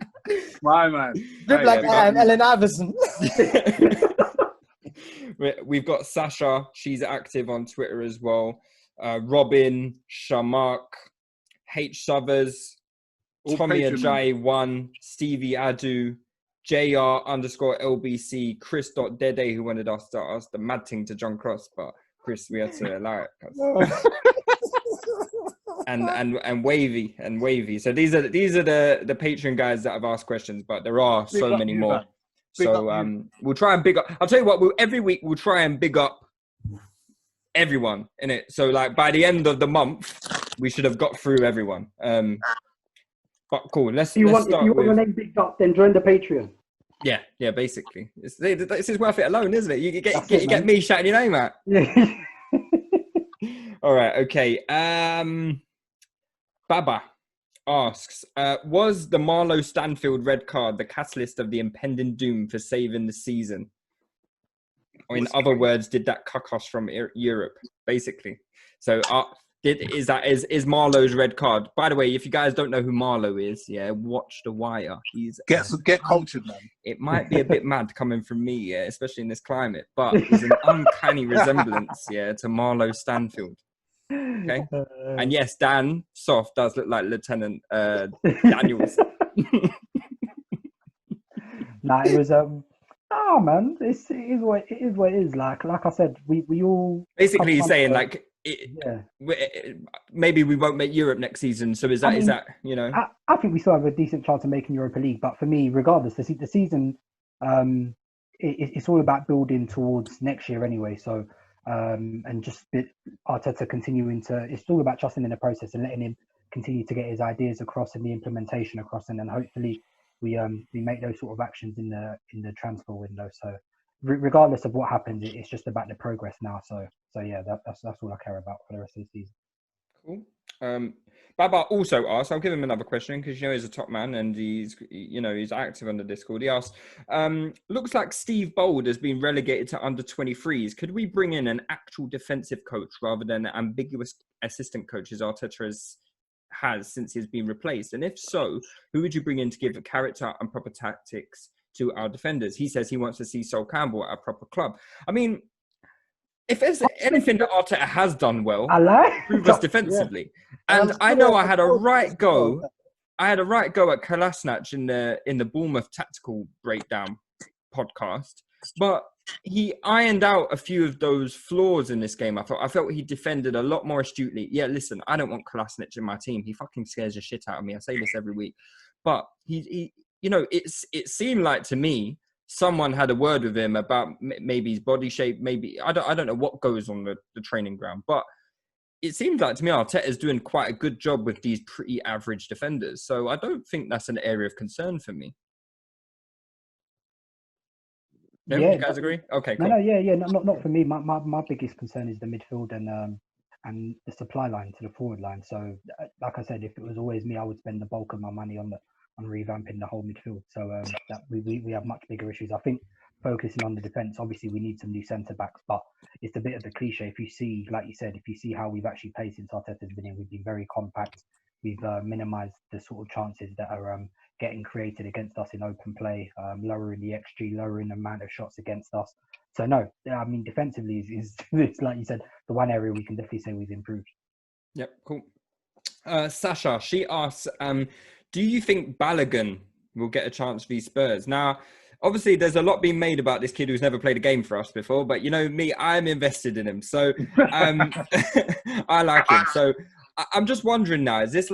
My man. Look like Ellen Iverson. We've got Sasha. She's active on Twitter as well. Robin, Shamark, H. Suthers, Tommy Ajayi 1, Stevie Adu, JR_LBC, Chris.Dede, who wanted us to ask the mad thing to John Cross, but Chris, we had to allow it. and wavy. So these are the Patreon guys that have asked questions, but there are so many more. So we'll try and big up. I'll tell you what. Every week we'll try and big up everyone in it. So like by the end of the month, we should have got through everyone. But cool. Let's start. If you want your name bigged up, then join the Patreon. Yeah. Basically, this is worth it alone, isn't it? You get me shouting your name out. Yeah. All right. Okay. Baba asks, was the Marlowe Stanfield red card the catalyst of the impending doom for saving the season? Or in other words, did that cuck us from Europe, basically? So is Marlowe's red card? By the way, if you guys don't know who Marlowe is, watch The Wire. Get cultured, man. It might be a bit mad coming from me, especially in this climate, but there's an uncanny resemblance, to Marlowe Stanfield. Okay, and yes, Dan Soft does look like Lieutenant Daniels. Nah, it was oh man, it is what it is. Like I said, we all basically he's saying like maybe we won't make Europe next season. So is that I think we still have a decent chance of making Europa League, but for me, regardless, the season it's all about building towards next year anyway. So. And just Arteta continuing to, it's all about trusting in the process and letting him continue to get his ideas across and the implementation across, and then hopefully we make those sort of actions in the transfer window. So regardless of what happens, it's just about the progress now. So yeah, that's all I care about for the rest of the season. Cool. Baba also asked, I'll give him another question because he's a top man and he's active on the Discord. He asked, looks like Steve Bold has been relegated to under 23s. Could we bring in an actual defensive coach rather than the ambiguous assistant coaches Arteta has since he's been replaced? And if so, who would you bring in to give a character and proper tactics to our defenders? He says he wants to see Sol Campbell at a proper club. I mean, if there's anything that Arteta has done well, improve us defensively. Yeah. And I know I had a right go at Kolasinac in the Bournemouth tactical breakdown podcast, but he ironed out a few of those flaws in this game. I felt he defended a lot more astutely. Yeah, listen, I don't want Kolasinac in my team. He fucking scares the shit out of me. I say this every week, but it seemed like to me, someone had a word with him about maybe his body shape, maybe I don't know what goes on the training ground, but it seems like to me Arteta is doing quite a good job with these pretty average defenders. So I don't think that's an area of concern for me. No, you guys agree? Okay, cool. Not for me. My biggest concern is the midfield and the supply line to the forward line. So like I said, if it was always me, I would spend the bulk of my money on revamping the whole midfield. So that we have much bigger issues. I think focusing on the defence, obviously we need some new centre backs, but it's a bit of a cliche. If you see, like you said, if you see how we've actually played since Arteta's been in, we've been very compact. We've minimised the sort of chances that are getting created against us in open play, lowering the XG, lowering the amount of shots against us. So no, I mean defensively is like you said, the one area we can definitely say we've improved. Yep, cool. Sasha, she asks, do you think Balogun will get a chance for these Spurs? Now, obviously, there's a lot being made about this kid who's never played a game for us before, but you know me, I'm invested in him. So I like him. So I'm just wondering now, is this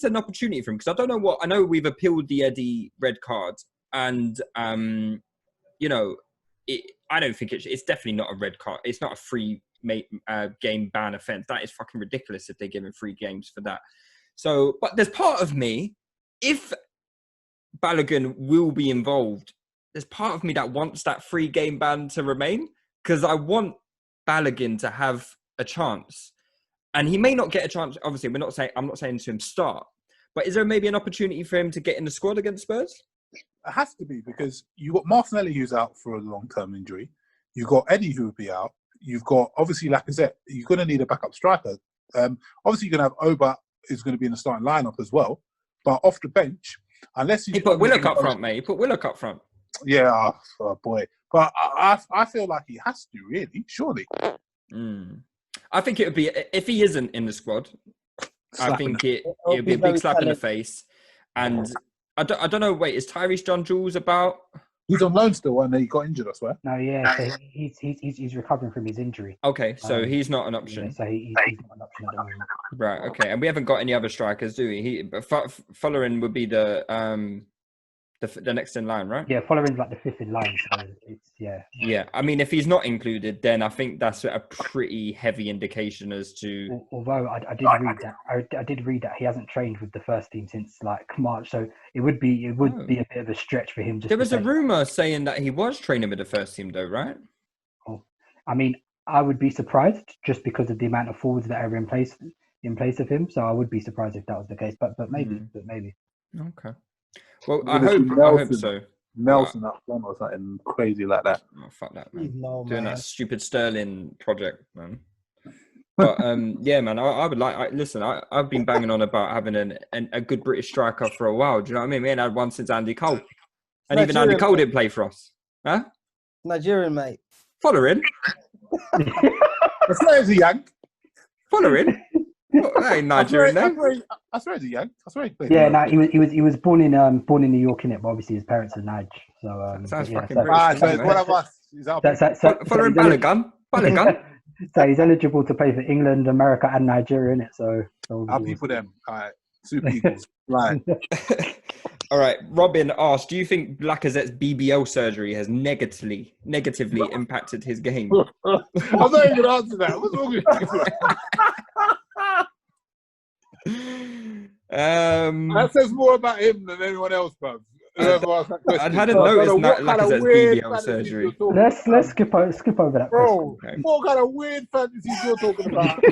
an opportunity for him? Because I know we've appealed the Eddie red card and, I don't think it's definitely not a red card. It's not a free game ban offence. That is fucking ridiculous if they give him free games for that. So, but there's part of me, if Balogun will be involved, there's part of me that wants that free game ban to remain because I want Balogun to have a chance. And he may not get a chance. Obviously, I'm not saying to him start, but is there maybe an opportunity for him to get in the squad against Spurs? It has to be because you've got Martinelli who's out for a long-term injury. You've got Eddie who will be out. You've got, obviously, Lacazette. You're going to need a backup striker. Obviously, you're going to have Oba is going to be in the starting lineup as well. But off the bench, unless he put Willock up front, mate. He put Willock up front. Yeah, oh boy. But I feel like he has to, really, surely. I think it would be, if he isn't in the squad, I think it would be a big slap in the face. And I don't know, wait, is Tyrese John Jules about? He's on loan still, and he got injured, I swear. No, yeah, so he's recovering from his injury. Okay, so he's not an option. Yeah, so he's not an option at the moment. Right. Okay, and we haven't got any other strikers, do we? Following would be the next in line, right? Yeah, Following's like the fifth in line, so it's Yeah, I mean, if he's not included, then I think that's a pretty heavy indication as to. Although I did read that I did read that he hasn't trained with the first team since like March, so it would be a bit of a stretch for him. There was a rumor saying that he was training with the first team, though, right? I mean, I would be surprised just because of the amount of forwards that are in place of him. So I would be surprised if that was the case, but maybe. Okay. Well, I hope so. Nelson up front or something crazy like that. Oh, fuck that, man. No, Doing man. that stupid Sterling project, man. But yeah, man, I would like. Listen, I've been banging on about having a good British striker for a while. Do you know what I mean? We ain't had one since Andy Cole, and even Andy Cole didn't play for us. Huh? Nigerian, mate. Following. I swear he's a Yank. Following. That ain't Nigerian name. I swear he's a Yank. I swear he played. Yeah, no, he was born in New York, innit? But obviously his parents are Nige. So sounds fucking British. So it's one of us. Following Balogun. So he's eligible to play for England, America, and Nigeria, innit? So our people them. All right. Super Eagles. Right. All right. Robin asked, do you think Lacazette's BBL surgery has negatively impacted his game? I'm not even going to answer that. What's wrong with you? That says more about him than anyone else, bruv. Whoever asked that question. I hadn't noticed Lacazette's BBL surgery. Let's skip over that. Bro, what kind of weird fantasies you're talking about?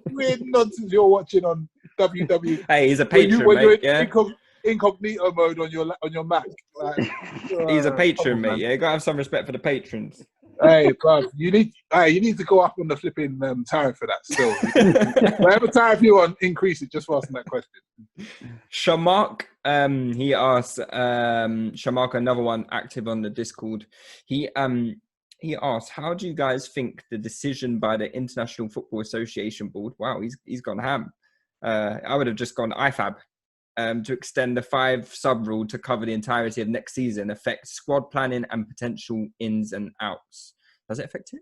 Weird nonsense you're watching on WWE. Hey, he's a patron, when mate. You're in incognito mode on your Mac. Like, he's a patron, mate. Yeah, you gotta have some respect for the patrons. Hey, bruv, you need to go up on the flipping tariff for that still. Whatever tariff you want, increase it just for asking that question. Shamark, he asked, Shamark, another one active on the Discord. He asked, how do you guys think the decision by the International Football Association board, wow, he's gone ham. I would have just gone IFAB, to extend the 5 sub rule to cover the entirety of next season affects squad planning and potential ins and outs. Does it affect it?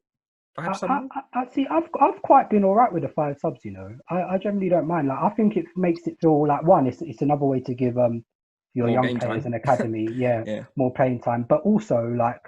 5 sub rule? See, I've quite been all right with the 5 subs. You know, I generally don't mind. Like, I think it makes it feel like it's another way to give your more young players an academy, yeah, more playing time. But also, like,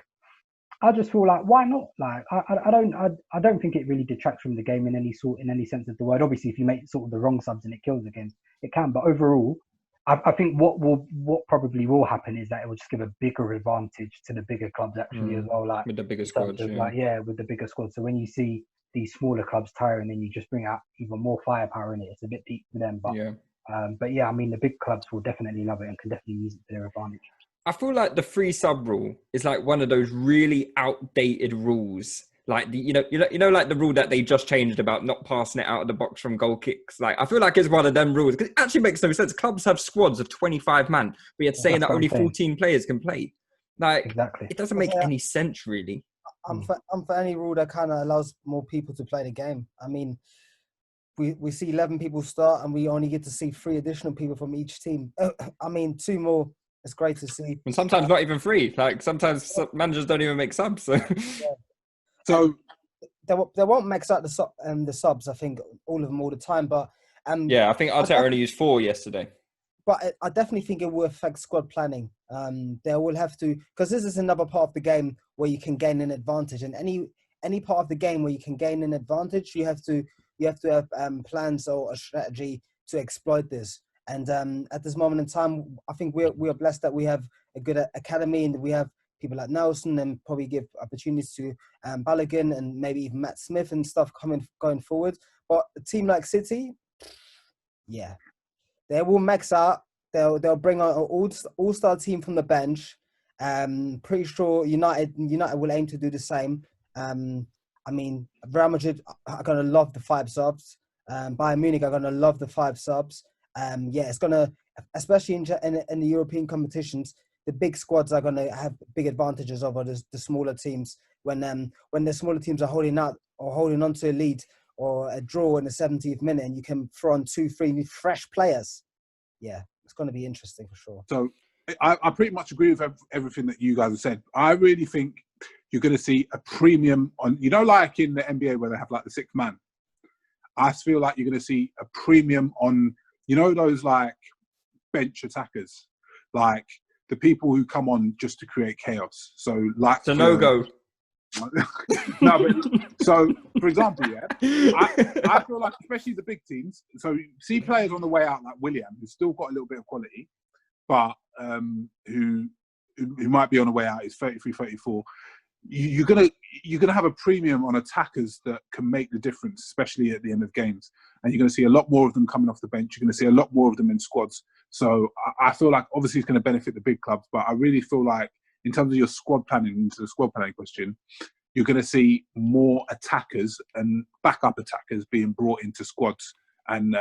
I just feel like, why not? Like, I don't think it really detracts from the game in any sense of the word. Obviously, if you make sort of the wrong subs and it kills the game, it can. But overall, I think what probably will happen is that it will just give a bigger advantage to the bigger clubs actually as well. Like with the bigger squads, with the bigger squads. So when you see these smaller clubs tiring, then you just bring out even more firepower in it. It's a bit deep for them, but yeah, I mean the big clubs will definitely love it and can definitely use it to their advantage. I feel like the 3 sub rule is like one of those really outdated rules. Like you know, like the rule that they just changed about not passing it out of the box from goal kicks. Like I feel like it's one of them rules because it actually makes no sense. Clubs have squads of 25 man, but you're saying that only 14 players can play. Like exactly, it doesn't make any sense really. I'm for any rule that kind of allows more people to play the game. I mean, we see 11 people start and we only get to see 3 additional people from each team. I mean, 2 more. It's great to see. And sometimes not even 3. Like sometimes managers don't even make subs. So. Yeah. So they won't max out the subs. I think all of them all the time. But yeah, I think Arteta only used 4 yesterday. But I definitely think it will affect squad planning. They will have to, because this is another part of the game where you can gain an advantage. And any part of the game where you can gain an advantage, you have to have plans or a strategy to exploit this. And at this moment in time, I think we are blessed that we have a good academy and we have people like Nelson and probably give opportunities to Balogun and maybe even Matt Smith and stuff going forward. But a team like City, yeah, they will max out. They'll bring out an all-star team from the bench. Pretty sure United will aim to do the same. I mean, Real Madrid are going to love the 5 subs. Bayern Munich are going to love the 5 subs. Yeah, it's going to, especially in the European competitions, the big squads are going to have big advantages over the smaller teams. When the smaller teams are holding on to a lead or a draw in the 70th minute, and you can throw on 2-3 fresh players. Yeah, it's going to be interesting for sure. So I pretty much agree with everything that you guys have said. I really think you're going to see a premium on, like in the NBA where they have like the sixth man. I feel like you're going to see a premium on, those like bench attackers, like the people who come on just to create chaos. So like, it's a no-go. No, but so for example, I feel like especially the big teams. So you see players on the way out like William, who's still got a little bit of quality, but who might be on the way out. He's 33, 34. You're gonna have a premium on attackers that can make the difference, especially at the end of games. And you're gonna see a lot more of them coming off the bench. You're gonna see a lot more of them in squads. So I feel like obviously it's going to benefit the big clubs, but I really feel like in terms of your squad planning, into the squad planning question, you're going to see more attackers and backup attackers being brought into squads and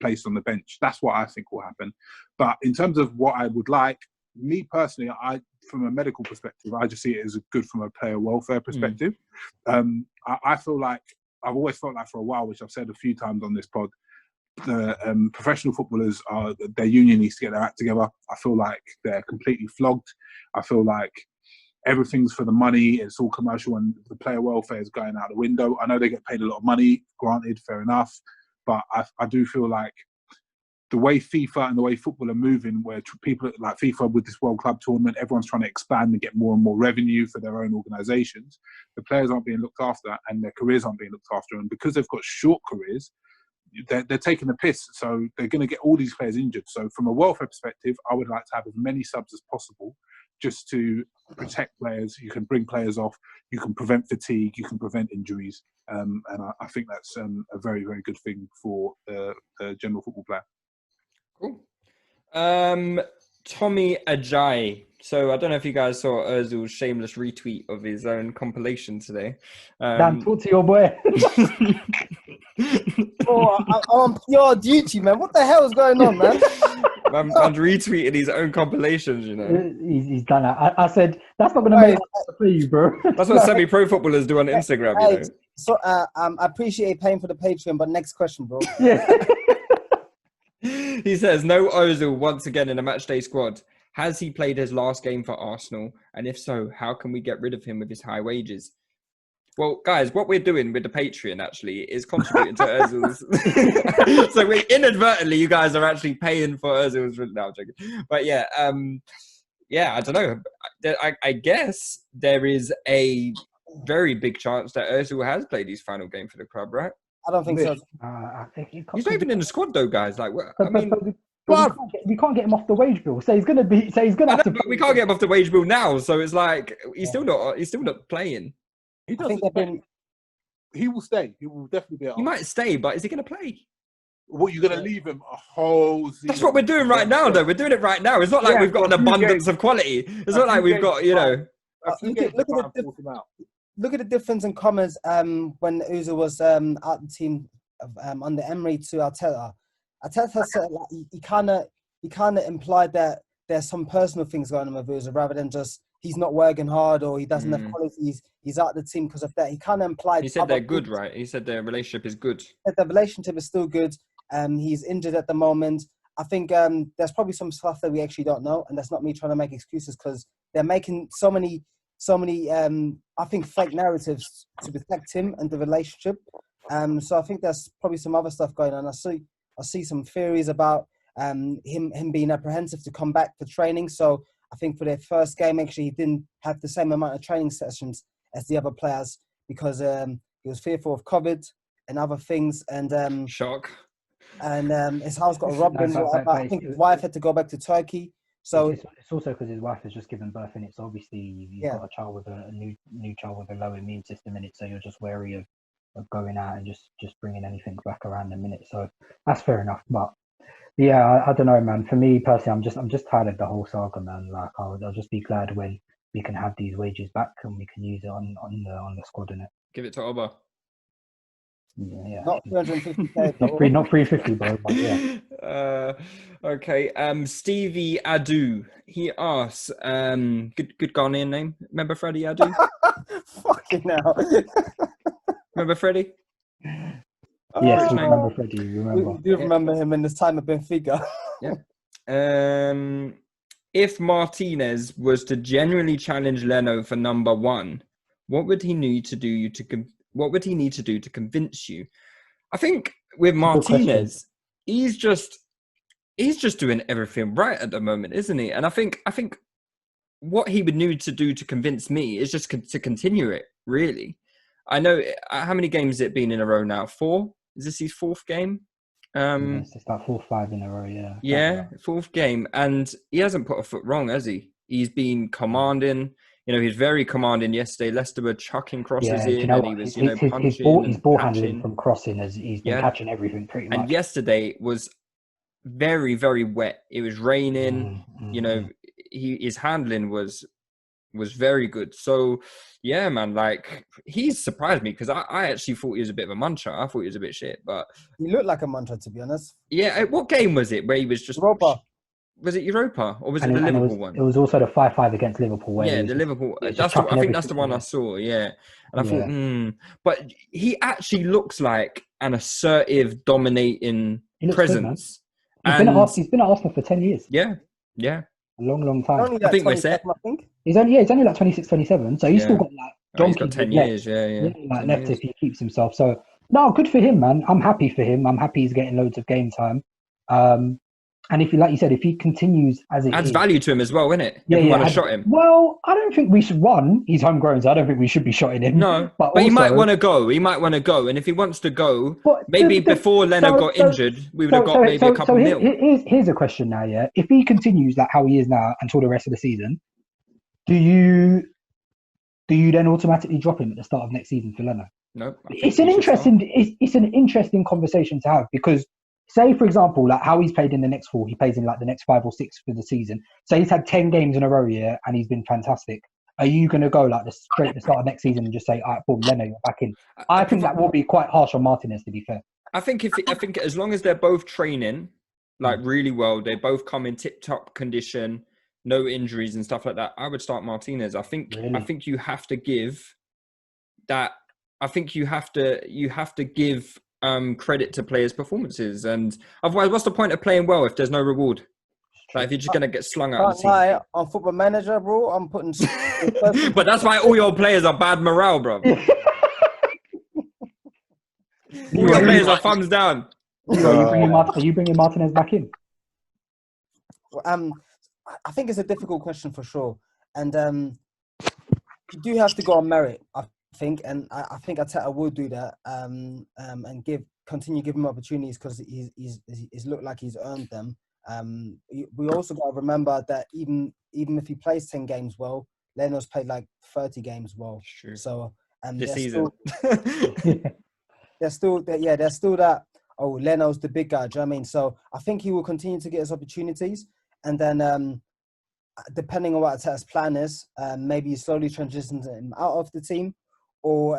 placed on the bench. That's what I think will happen. But in terms of what I would like, me personally, from a medical perspective, I just see it as good from a player welfare perspective. I feel like, I've always felt like for a while, which I've said a few times on this pod, the professional footballers, their union needs to get their act together. I feel like they're completely flogged. I feel like everything's for the money. It's all commercial and the player welfare is going out the window. I know they get paid a lot of money, granted, fair enough. But I do feel like the way FIFA and the way football are moving, where people like FIFA with this World Club tournament, everyone's trying to expand and get more and more revenue for their own organisations. The players aren't being looked after and their careers aren't being looked after. And because they've got short careers, they're taking the piss. So they're going to get all these players injured. So from a welfare perspective, I would like to have as many subs as possible just to protect players. You can bring players off. You can prevent fatigue. You can prevent injuries. And I think that's a very, very good thing for the general football player. Cool. Tommy Ajayi. So I don't know if you guys saw Ozil's shameless retweet of his own compilation today. Dan, talk to your boy. I'm on pure duty, man. What the hell is going on, man? I'm retweeting his own compilations, He's done it. I said, that's not going to make sense for you, bro. That's what semi-pro footballers do on Instagram, So I appreciate paying for the Patreon, but next question, bro. Yeah. He says, no Ozil once again in a matchday squad. Has he played his last game for Arsenal? And if so, how can we get rid of him with his high wages? Well, guys, what we're doing with the Patreon actually is contributing to Ozil's. So we inadvertently, you guys are actually paying for Ozil's. No, I'm joking. But yeah, I don't know. I guess there is a very big chance that Ozil has played his final game for the club, right? I don't think so. I think he's not even in the squad though, guys. Like, we can't get him off the wage bill. So he's gonna be. So he's gonna. But we can't get him off the wage bill now. So it's like he's still not playing. He will stay. He will definitely be. He might stay, but is he going to play? What, you're going to leave him a whole season? That's what we're doing right now, though. We're doing it right now. It's not like we've got an abundance of quality. It's not like we've got, Look at the difference in comments when Ozil was out the team under Emery to Arteta. Arteta said he kind of implied that there's some personal things going on with Ozil rather than just he's not working hard or he doesn't have qualities. He's out of the team because of that. He kind of implied. He said they're good, right? He said their relationship is good. The relationship is still good. He's injured at the moment. I think there's probably some stuff that we actually don't know, and that's not me trying to make excuses because they're making so many. I think fake narratives to protect him and the relationship. So I think there's probably some other stuff going on. I see some theories about him being apprehensive to come back for training. So I think for their first game, actually, he didn't have the same amount of training sessions as the other players because he was fearful of COVID and other things. And shock. And his house got robbed. I think his wife had to go back to Turkey. So it's also because his wife has just given birth in it. So obviously you've got a child with a new child with a low immune system in it. So you're just wary of going out and just bringing anything back around a minute. So that's fair enough. But yeah, I don't know, man. For me personally, I'm just tired of the whole saga, man. Like I'll just be glad when we can have these wages back and we can use it on the squad in it. Give it to Oba. Yeah. Not 350k. not 350, bro. But yeah. Okay. Stevie Adu. He asks, good Ghanaian name. Remember Freddie Adu? Fucking hell. Remember Freddie? Yes, we remember Freddie. We do remember him in his time at Benfica. Yeah. if Martinez was to genuinely challenge Leno for number one, what would he need to do to convince you? I think with Martinez, he's just doing everything right at the moment, isn't he? And I think what he would need to do to convince me is just to continue it, really. I know, how many games has it been in a row now? 4? Is this his 4th game? It's about 4 or 5 in a row, yeah. Yeah, 4th game. And he hasn't put a foot wrong, has he? He's been commanding. You know, he was very commanding yesterday. Leicester were chucking crosses in, and he was, punching. His ball handling from crossing, as he's been catching everything pretty much. And yesterday was very, very wet. It was raining. His handling was very good. So, yeah, man, like, he's surprised me because I actually thought he was a bit of a muncher. I thought he was a bit shit, but he looked like a muncher, to be honest. Yeah, what game was it where he was just Europa? Was it Europa or was it the Liverpool one? It was also the 5-5 against Liverpool. Where the Liverpool. I think that's the one I saw. Yeah, and I thought, but he actually looks like an assertive, dominating presence. He's been at Arsenal for 10 years. Yeah. A long time. I think we're set. He's only like 26, 27. So he's still got like he's got 10 years. Yeah. Like left if he keeps himself. So no, good for him, man. I'm happy for him. I'm happy he's getting loads of game time. And if like you said, if he continues as it adds value to him as well, isn't it? Yeah, if you want to shot him. Well, I don't think we should. He's homegrown, so I don't think we should be shotting him. No, but also, he might want to go. And if he wants to go, before Leno got injured, we would have got maybe a couple mil. Here's a question now, yeah. If he continues like how he is now until the rest of the season, do you then automatically drop him at the start of next season for Leno? No. It's an interesting conversation to have because. Say, for example, like how he's played in the next 4, he plays in like the next 5 or 6 for the season. So he's had 10 games in a row here and he's been fantastic. Are you going to go like straight at the start of next season and just say, all right, boom, Leno, you're back in? I think that will be quite harsh on Martinez, to be fair. I think as long as they're both training like really well, they both come in tip-top condition, no injuries and stuff like that, I would start Martinez. I think you have to give that. I think you have to give credit to players' performances, and otherwise, what's the point of playing well if there's no reward? Like if you're just gonna get slung out of the team. On Football Manager, bro, I'm putting. But that's why all your players are bad morale, bro. All your players are thumbs down. Are you bringing Martinez back in? I think it's a difficult question for sure, and you do have to go on merit. I think Arteta will do that and continue giving him opportunities because he's looked like he's earned them. We also got to remember that even if he plays 10 games well, Leno's played like 30 games well. Sure. So this season, there's still that. Oh, Leno's the big guy. Do you know what I mean? So I think he will continue to get his opportunities, and then depending on what Arteta's plan is, maybe he slowly transitions him out of the team. Or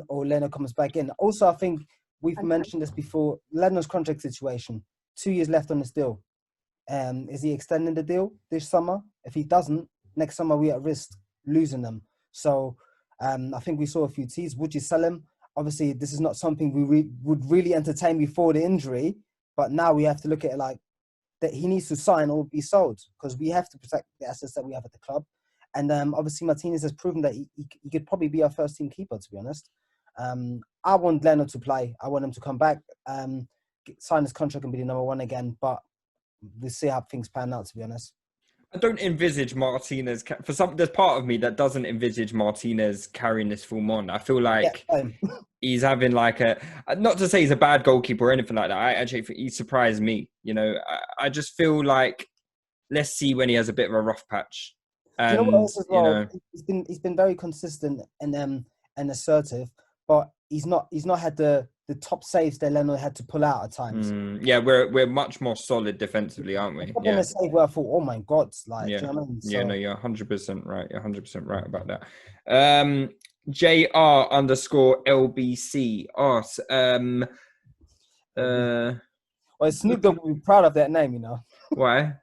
Leno comes back in. Also, I think we've mentioned this before. Leno's contract situation, 2 years left on his deal. Is he extending the deal this summer? If he doesn't, next summer we're at risk losing them. So I think we saw a few teas. Would you sell him? Obviously, this is not something we would really entertain before the injury. But now we have to look at it like that he needs to sign or be sold because we have to protect the assets that we have at the club. And obviously, Martinez has proven that he could probably be our first team keeper, to be honest. I want Leno to play. I want him to come back, sign his contract and be the number 1 again. But we'll see how things pan out, to be honest. I don't envisage Martinez. There's part of me that doesn't envisage Martinez carrying this full on. I feel like he's having like not to say he's a bad goalkeeper or anything like that. I actually he surprised me. You know, I just feel like let's see when he has a bit of a rough patch. And, do you know what else as well? He's been very consistent and assertive, but he's not had the top saves that Leno had to pull out at times. Yeah, we're much more solid defensively, aren't we? Yeah. A save where I thought, oh my God, like, yeah, do you know what I mean? Yeah, no, you're 100% right. You're 100% right about that. JR_LBC asks, well, Snoop Dogg will be proud of that name, you know. Why?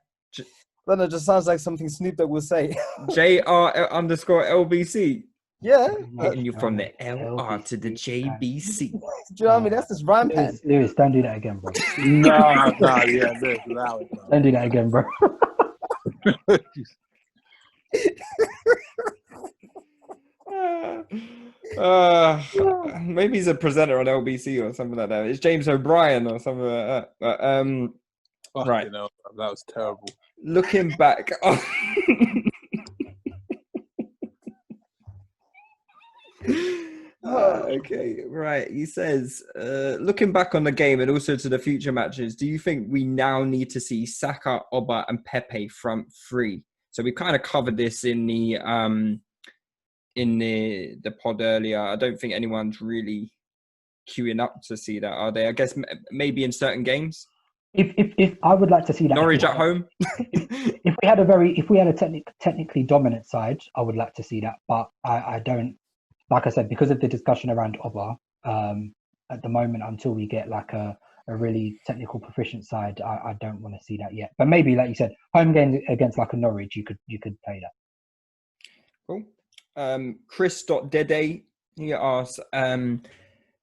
Leno just sounds like something Snoop Dogg will say. JR_LBC. Yeah. Getting you from the LR to the JBC. Do you know what I mean? That's his rhyme pen. Lewis, don't do that again, bro. No, yeah, Lewis, don't do that again, bro. Maybe he's a presenter on LBC or something like that. It's James O'Brien or something like that. But, right. You know, that was terrible. Looking back. Okay, right. He says, looking back on the game and also to the future matches, do you think we now need to see Saka, Oba, and Pepe front three? So we kind of covered this in the pod earlier. I don't think anyone's really queuing up to see that, are they? I guess maybe in certain games. If I would like to see that Norwich at home. if we had a technically dominant side, I would like to see that. But I don't. Like I said, because of the discussion around Oba, at the moment, until we get like a really technical proficient side, I don't want to see that yet. But maybe, like you said, home games against like a Norwich, you could play that. Cool. Chris.Dede, he asks,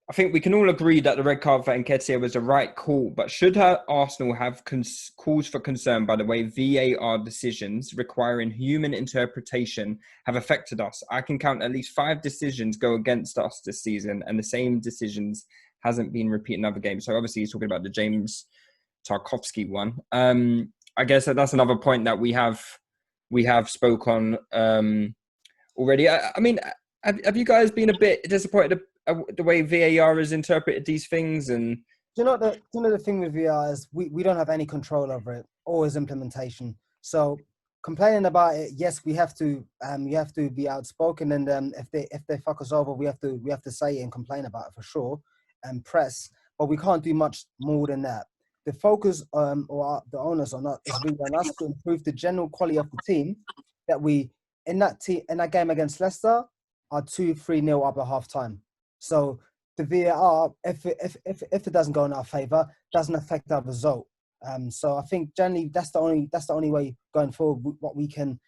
I think we can all agree that the red card for Nketiah was the right call, but should Arsenal have cause for concern by the way VAR decisions requiring human interpretation have affected us? I can count at least 5 decisions go against us this season, and the same decisions hasn't been repeated in other games. So obviously he's talking about the James Tarkowski one. I guess that's another point that we have spoke on already. I mean, have you guys been a bit disappointed the way VAR has interpreted these things? And the thing with VAR is we don't have any control over it or its implementation. So complaining about it, yes, we have to be outspoken, and if they fuck us over, we have to say it and complain about it for sure and press. But we can't do much more than that. The focus or the onus on us is really on us to improve the general quality of the team. That we in that game against Leicester are 2-3-0 up at half time. So the VAR, if it doesn't go in our favour, doesn't affect our result. So I think generally that's the only way going forward. What we can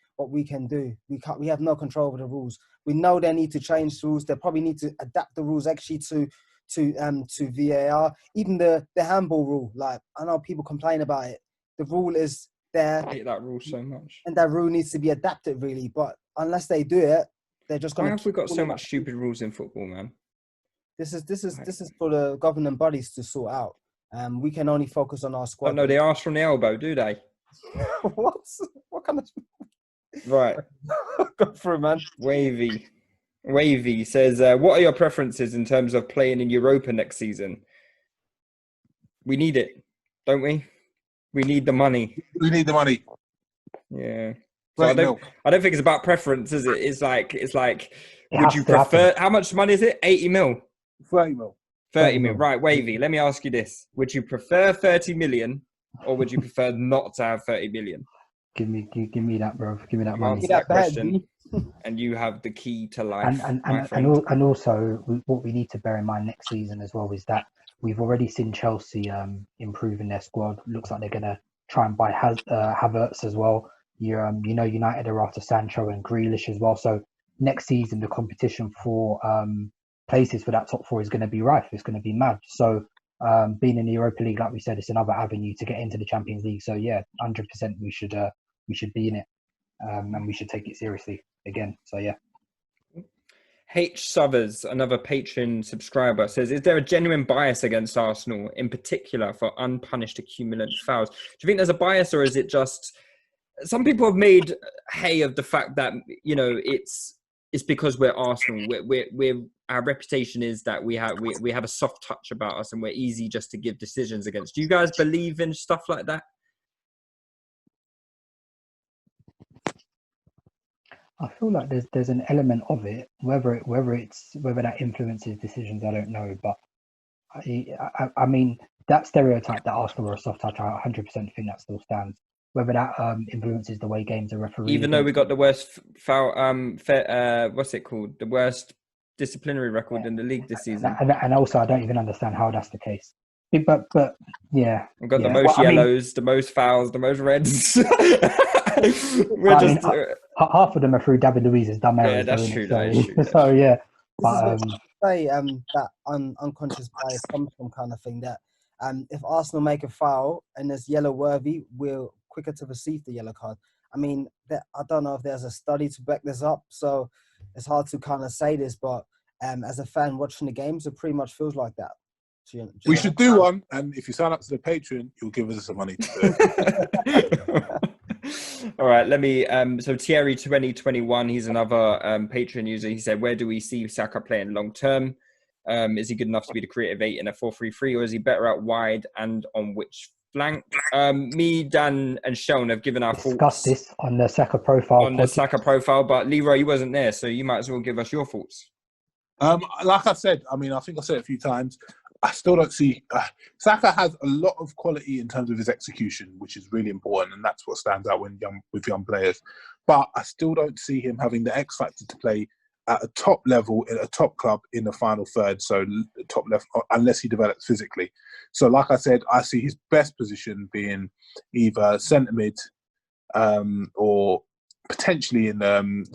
do. We have no control over the rules. We know they need to change the rules. They probably need to adapt the rules actually to VAR. Even the handball rule. Like, I know people complain about it. The rule is there. I hate that rule so much. And that rule needs to be adapted really. But unless they do it, they're just going to. Why have we got so much stupid rules in football, man? This is for the governing bodies to sort out. We can only focus on our squad. Oh no, they ask from the elbow, do they? What kind of? Right. Go through, man. Wavy says, what are your preferences in terms of playing in Europa next season? We need it, don't we? We need the money. We need the money. Yeah. So I don't think it's about preference, is it? It's like would you prefer, how much money is it? 80 mil? 30 mil. 30 mil. Right, Wavy, let me ask you this. Would you prefer 30 million or would you prefer not to have 30 million? Give me that, bro. Give me that money. Answer that question, and you have the key to life, my friend. And also, what we need to bear in mind next season as well is that we've already seen Chelsea improving their squad. Looks like they're going to try and buy Havertz as well. United are after Sancho and Grealish as well. So next season, the competition for places for that top 4 is going to be rife. It's going to be mad. So being in the Europa League, like we said, it's another avenue to get into the Champions League. So yeah, 100% we should be in it, and we should take it seriously again. So yeah. H. Suthers, another Patreon subscriber, says, is there a genuine bias against Arsenal, in particular for unpunished accumulative fouls? Do you think there's a bias, or is it just some people have made hay of the fact that, it's because we're Arsenal. We're our reputation is that we have a soft touch about us and we're easy just to give decisions against. Do you guys believe in stuff like that? I feel like there's an element of it, whether that influences decisions, I don't know. But I mean, that stereotype that Arsenal are a soft touch, I 100% think that still stands. Whether that influences the way games are refereed. Even though we got the worst foul, what's it called? The worst disciplinary record in the league this season. And also, I don't even understand how that's the case. But yeah, we've got the most yellows, the most fouls, the most reds. Half of them are through David Luiz's dumb errors. Yeah, that's true. That is true. So yeah, but say that unconscious bias comes from kind of thing that if Arsenal make a foul and it's yellow worthy, we're quicker to receive the yellow card. I mean, I don't know if there's a study to back this up, so it's hard to kind of say this, but as a fan watching the games, it pretty much feels like that. We should do one, and if you sign up to the Patreon, you'll give us some money to do it. All right, let me. So Thierry 2021, he's another Patreon user. He said, "Where do we see Saka playing long term? Is he good enough to be the creative 8 in a 4-3-3, or is he better out wide and on which flank?" Me, Dan, and Seun have given our Discuss thoughts this on the Saka profile. on the Saka profile, but Leroy, you wasn't there, so you might as well give us your thoughts. Like I said, I mean, I think I said it a few times. I still don't see Saka has a lot of quality in terms of his execution, which is really important, and that's what stands out with young players. But I still don't see him having the X factor to play at a top level in a top club in the final third. So top left, unless he develops physically. So, like I said, I see his best position being either centre mid or potentially in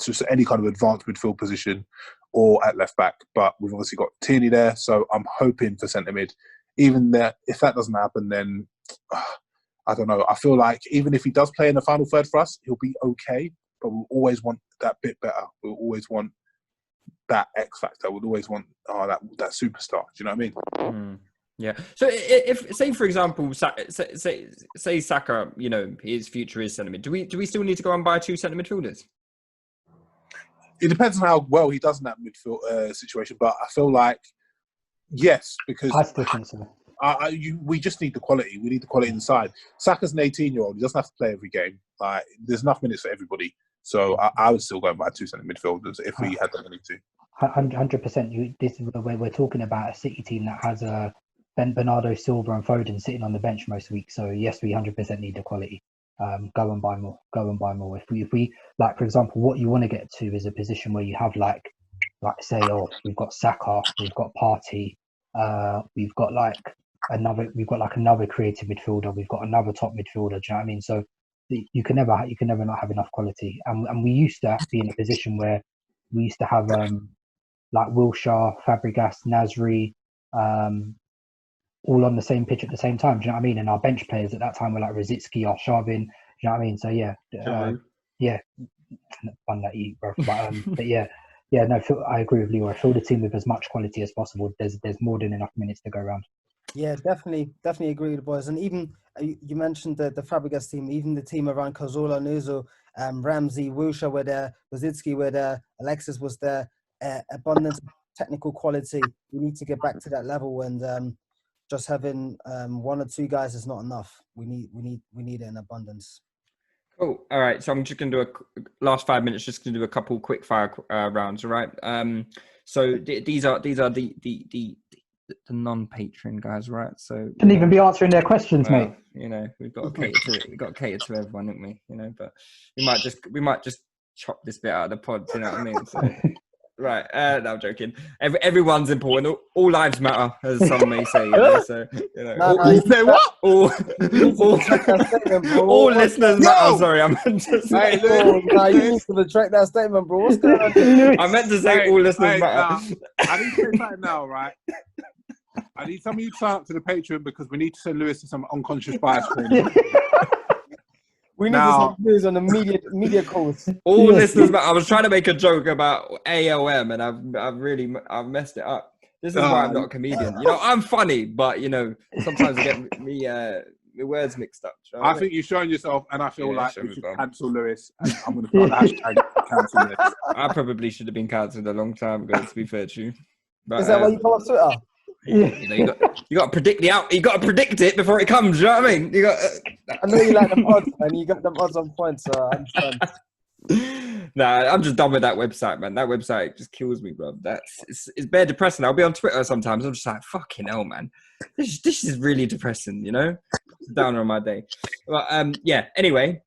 just any kind of advanced midfield position, or at left back. But we've obviously got Tierney there, so I'm hoping for centre mid. Even there, if that doesn't happen, then I don't know. I feel like even if he does play in the final third for us, he'll be okay. But we'll always want that bit better. We'll always want that X factor. We'll always want that superstar. Do you know what I mean? Yeah. So if say for example, say Saka, you know, his future is centre mid. Do we still need to go and buy 2 centre midfielders? It depends on how well he does in that midfield situation, but I feel like yes, because I still think so. we just need the quality. We need the quality inside. Saka's an 18-year-old. He doesn't have to play every game. Like, there's enough minutes for everybody. So I would still go and buy 2 centre midfielders if we had the money to. 100%. This is where we're talking about a City team that has Bernardo Silva and Foden sitting on the bench most weeks. So yes, we 100% need the quality. Go and buy more. If we like, for example, what you want to get to is a position where you have like say, we've got Saka, we've got Partey, we've got another creative midfielder, we've got another top midfielder. Do you know what I mean? So you can never not have enough quality. And we used to be in a position where we used to have like Wilshere, Fabregas, Nasri, all on the same pitch at the same time. Do you know what I mean? And our bench players at that time were like Rosicki, Arshavin. Do you know what I mean? So yeah, fun that eat, bro. But yeah. No, I agree with Leroy. Fill the team with as much quality as possible. There's more than enough minutes to go around. Yeah, definitely agree with the boys. And even you mentioned the Fabregas team, even the team around Cazorla, Nuzul, Ramsey, Wilshere were there, Rosicki were there, Alexis was there. Abundance of technical quality. We need to get back to that level, and just having 1 or 2 guys is not enough. We need it in abundance. Cool. All right. So I'm just going to do last 5 minutes. Just going to do a couple quick fire rounds. All right. So these are the non-patron guys, right? So Shouldn't even be answering their questions, mate. You know, we've got to cater to everyone, haven't we? You know, but we might just chop this bit out of the pod. You know what I mean? So, right. No, I'm joking. Everyone's important. All lives matter, as some may say. You know, so you know. You say what? All listeners matter. Sorry, I meant to say. You need to retract that statement, bro. What's going on? I meant to say all listeners matter. I need to say something now, right? I need some of you to sign up to the Patreon because we need to send Lewis to some unconscious bias training. We need to send news on the media calls. All listeners matter. I was trying to make a joke about AOM, and I've messed it up. This is why I'm not a comedian. You know, I'm funny, but you know, sometimes I get my words mixed up. You know I think you've shown yourself, and I feel like we should cancel Lewis. And I'm going to start the hashtag cancel Lewis. I probably should have been cancelled a long time ago, to be fair to you. But, is that why you come on Twitter? You know, you got to predict you got to predict it before it comes. You know what I mean? You got. I know you like them odds, man. You got them odds on points, so I understand. Nah, I'm just done with that website, man. That website just kills me, bro. It's bare depressing. I'll be on Twitter sometimes. I'm just like, fucking hell, man. This is really depressing, you know? It's a downer on my day. But yeah. Anyway,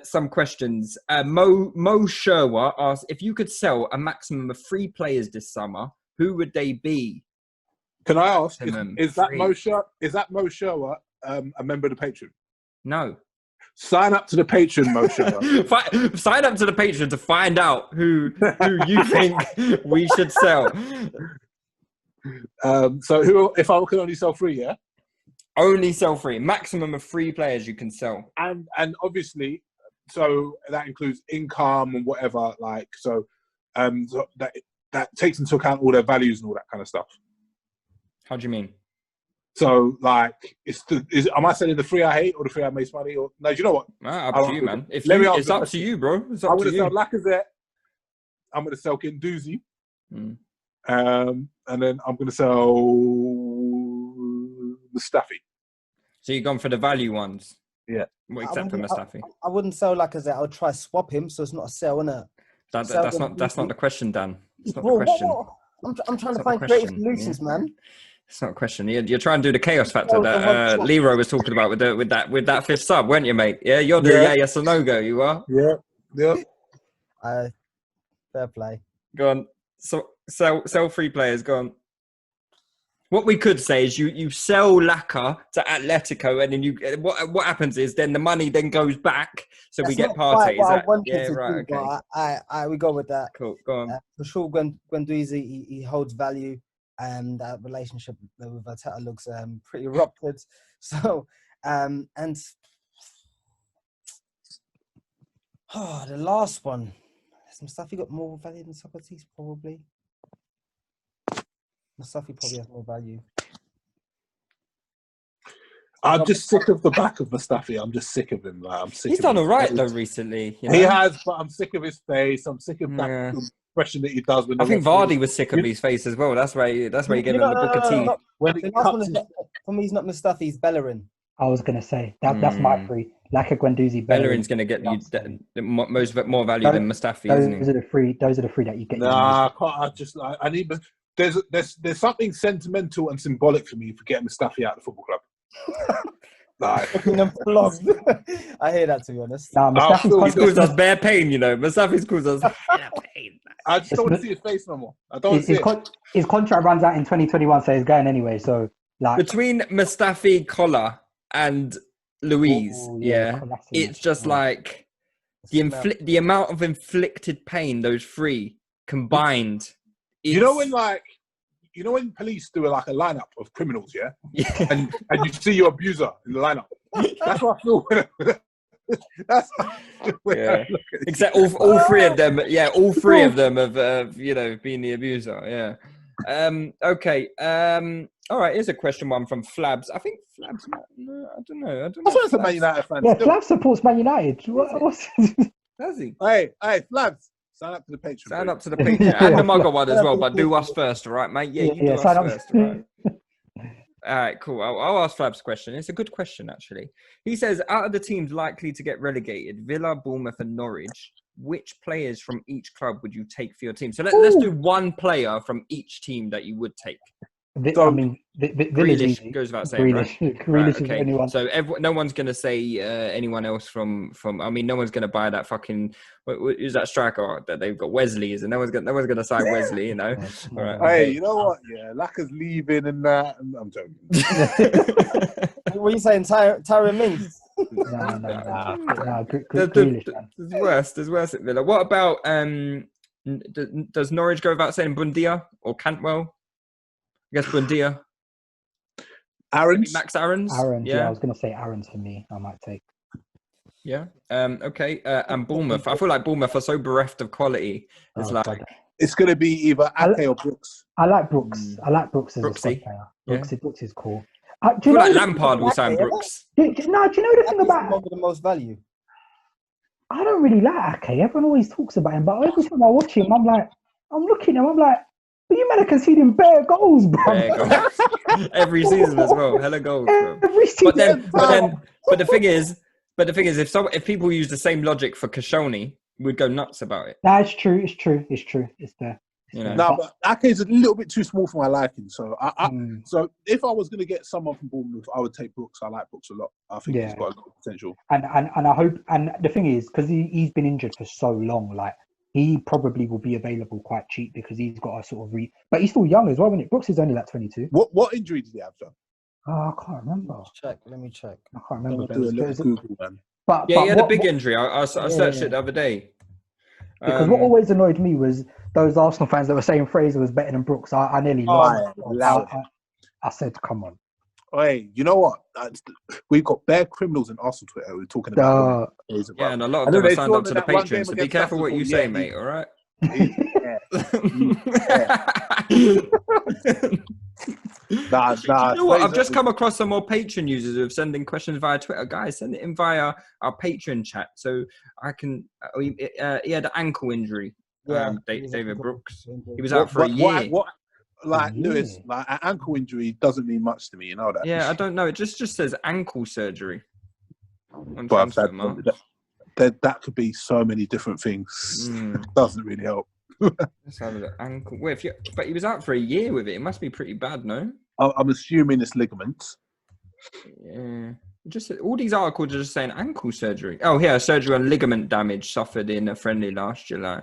some questions. Mo Sherwa asked, if you could sell a maximum of 3 players this summer, who would they be? Can I ask? Is that Mo Sherwa a member of the Patreon? No. Sign up to the Patreon, Mo Sherwa. Sign up to the Patreon to find out who you think we should sell. So if I can only sell 3, yeah? Only sell 3. Maximum of 3 players you can sell. And obviously, so that includes income and whatever. Like, so that takes into account all their values and all that kind of stuff. How do you mean? So, like, am I selling the 3 I hate or the 3 I make money? Or no? Do you know what? Up to you, man. It's up to you, bro. It's up I'm to going to you. sell Lacazette. I'm going to sell Guendouzi. And then I'm going to sell Mustafi. So you've gone for the value ones? Yeah. Well, except for Mustafi. I wouldn't sell Lacazette. I would try swap him, so it's not a sell, innit? That's not the question, Dan. It's not Bro, the question. I'm trying to find creative solutions, man. It's not a question. You're trying to do the chaos factor that Leroy was talking about with that fifth sub, weren't you, mate? Yeah, you're the yes or no go. You are. Yeah. Fair play. Go on. So sell 3 players. Go on. What we could say is you sell Laka to Atletico, and then what happens is then the money then goes back, so we get Partey. We go with that. Cool. Go on. For sure, Guendouzi, he holds value, and that relationship with Arteta looks pretty ruptured. So, and the last one, has Mustafi got more value than Socrates? Probably. Mustafi probably has more value. I'm just sick of the back of Mustafi. I'm just sick of him. Like, He's done all right though recently. You know? He has, but I'm sick of his face. I'm sick of that expression that he does. When I think Vardy was sick of his face as well. That's why you gave him the book of tea. For me, he's not Mustafi. He's Bellerin. I was gonna say that's my 3. Laka, Guendouzi, Bellerin's going to get you more value than Mustafi. Those are the 3. Those are the 3 that you get. Nah, I need. There's something sentimental and symbolic for me for getting Mustafi out of the football club. Like, I hear that, to be honest. Nah, Mustafi's caused us bare pain, you know. Mustafi's caused us pain. I just don't want to see his face no more. I don't want to see it. His contract runs out in 2021, so he's going anyway. So, like, between Mustafi, Collar, and Louise, it's just like the amount of inflicted pain those 3 combined. You know when police do a lineup of criminals, and you see your abuser in the lineup. That's what I feel. That's I look at except all 3 of them. Yeah, all 3 of them have been the abuser. Yeah. Okay. All right. Here's a question one from Flabs. I think Flabs. I don't know. That's why it's a Man United fan. Yeah, Flabs supports Man United. Does he? Hey, Flabs. Sign up to the Patreon. Sign up to the Patreon and the Mugger one as well, but do us first, all right, mate? Yeah, you do us first, all right? All right, cool. I'll ask Flab's question. It's a good question, actually. He says, out of the teams likely to get relegated, Villa, Bournemouth and Norwich, which players from each club would you take for your team? So let's do one player from each team that you would take. Grealish goes without saying, right? Grealish is anyone. So no one's going to say anyone else from. I mean, no one's going to buy that fucking. Who's that striker that they've got? Wesley, is it? No one's going to sign Wesley, you know. All right, hey, you know what? Yeah, Laka's leaving and that. I'm joking. What are you saying, Tyron Mings? No. There's worse at Villa. What about does Norwich go without saying Bundia or Cantwell? I guess Bundia. Aarons? Max Aarons? Yeah, I was going to say Aarons for me. I might take. Yeah. Okay. And Bournemouth. I feel like Bournemouth are so bereft of quality. It's going to be either Ake or Brooks. I like Brooks. I like Brooks as a squad player. Brooks is cool. Do you know Lampard will sign Brooks? Do you know the thing about the most value? I don't really like Ake. Everyone always talks about him, but every time I watch him, I'm looking at him, I'm like, but you men are conceding bare goals, bro. Every season as well. Hella goals, bro. Every season. But the thing is, if people use the same logic for Koscielny, we'd go nuts about it. That's true. It's true. It's there. No, but Ake is a little bit too small for my liking. So, so if I was going to get someone from Bournemouth, I would take Brooks. I like Brooks a lot. I think he's got a lot of potential. And I hope. And the thing is, because he's been injured for so long, like he probably will be available quite cheap because he's got a sort of but he's still young as well. When Brooks is only like 22. What injury did he have, John? Oh, I can't remember. Let me check. I can't remember. Do a little Google, man. But he had a big injury. I searched it the other day. Because what always annoyed me was those Arsenal fans that were saying Fraser was better than Brooks. I nearly laughed. I said, come on. Hey, you know what? We've got bare criminals in Arsenal Twitter. We're talking about. Yeah, and a lot of them are signed up to the Patreon, so be careful what you say, mate, all right? Nah, You know what? I've just come across some more Patreon users who have sending questions via Twitter. Guys, send it in via our Patreon chat so I can. He had an ankle injury. David Brooks. He was out for a year. Lewis, like an ankle injury doesn't mean much to me. You know that? Yeah, I don't know. It just says ankle surgery. But that could be so many different things. Doesn't really help. Let's have a look. Ankle. Wait, but he was out for a year with it. It must be pretty bad, no? I'm assuming it's ligaments. Yeah. Just all these articles are just saying ankle surgery. Oh, yeah, surgery on ligament damage suffered in a friendly last July.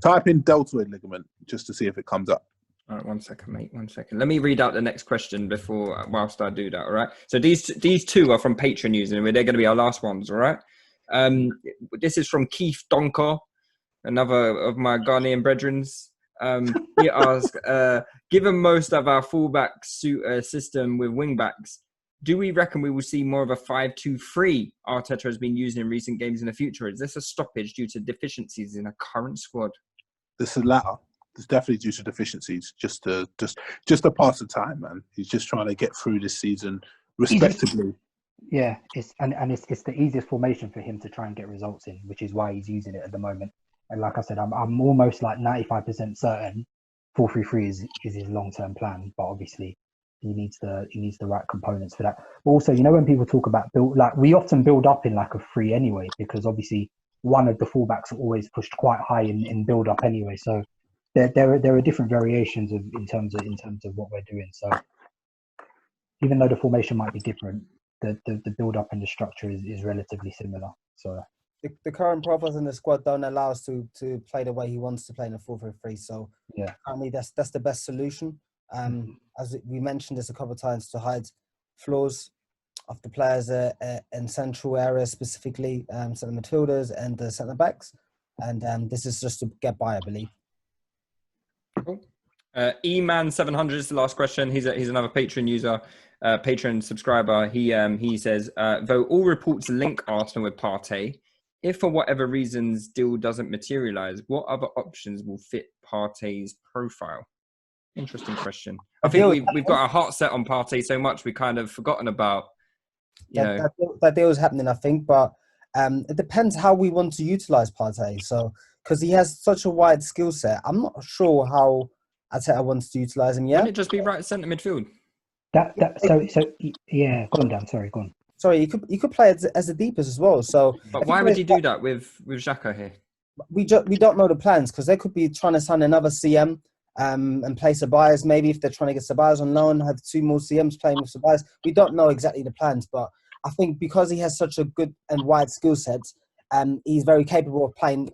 Type in deltoid ligament just to see if it comes up. All right, 1 second, mate. 1 second. Let me read out the next question whilst I do that. All right. So these two are from Patreon users, and they're going to be our last ones. All right. This is from Keith Donko, another of my Ghanaian brethrens. He asked, given most of our fullback system with wingbacks, do we reckon we will see more of a 5-2-3 Arteta has been using in recent games in the future? Is this a stoppage due to deficiencies in a current squad? This is the latter. It's definitely due to deficiencies. Just to pass the time, man. He's just trying to get through this season respectably. Yeah, it's the easiest formation for him to try and get results in, which is why he's using it at the moment. And like I said, I'm almost like 95% certain 4-3-3 is his long-term plan, but obviously he needs the right components for that. But also, you know, when people talk about build, like we often build up in like a 3 anyway, because obviously one of the fullbacks are always pushed quite high in build up anyway. So there are different variations in terms of what we're doing. So even though the formation might be different, the build up and the structure is relatively similar. So the current profiles in the squad don't allow us to play the way he wants to play in a 4-3-3. So yeah, currently that's the best solution. As we mentioned this a couple of times, to hide flaws of the players in central areas, specifically centre midfielders and the centre backs. And this is just to get by, I believe. Cool. E-Man700 is the last question. He's another Patreon user, Patreon subscriber. He says, though all reports link Arsenal with Partey, if for whatever reasons deal doesn't materialise, what other options will fit Partey's profile? Interesting question. I think we've got our heart set on Partey so much we kind of forgotten about that deal is happening, I think, but it depends how we want to utilise Partey. So because he has such a wide skill set, I'm not sure how Arteta wants to utilise him. Yeah, wouldn't it just be right centre midfield? So yeah, go on, Dan. Sorry, go on. Sorry, he could play as a deepest as well. So, but why would he do that with Saka here? We don't know the plans, because they could be trying to sign another CM and play Ceballos. Maybe if they're trying to get Ceballos on loan, have 2 more CMs playing with Ceballos. We don't know exactly the plans, but I think because he has such a good and wide skill set, he's very capable of playing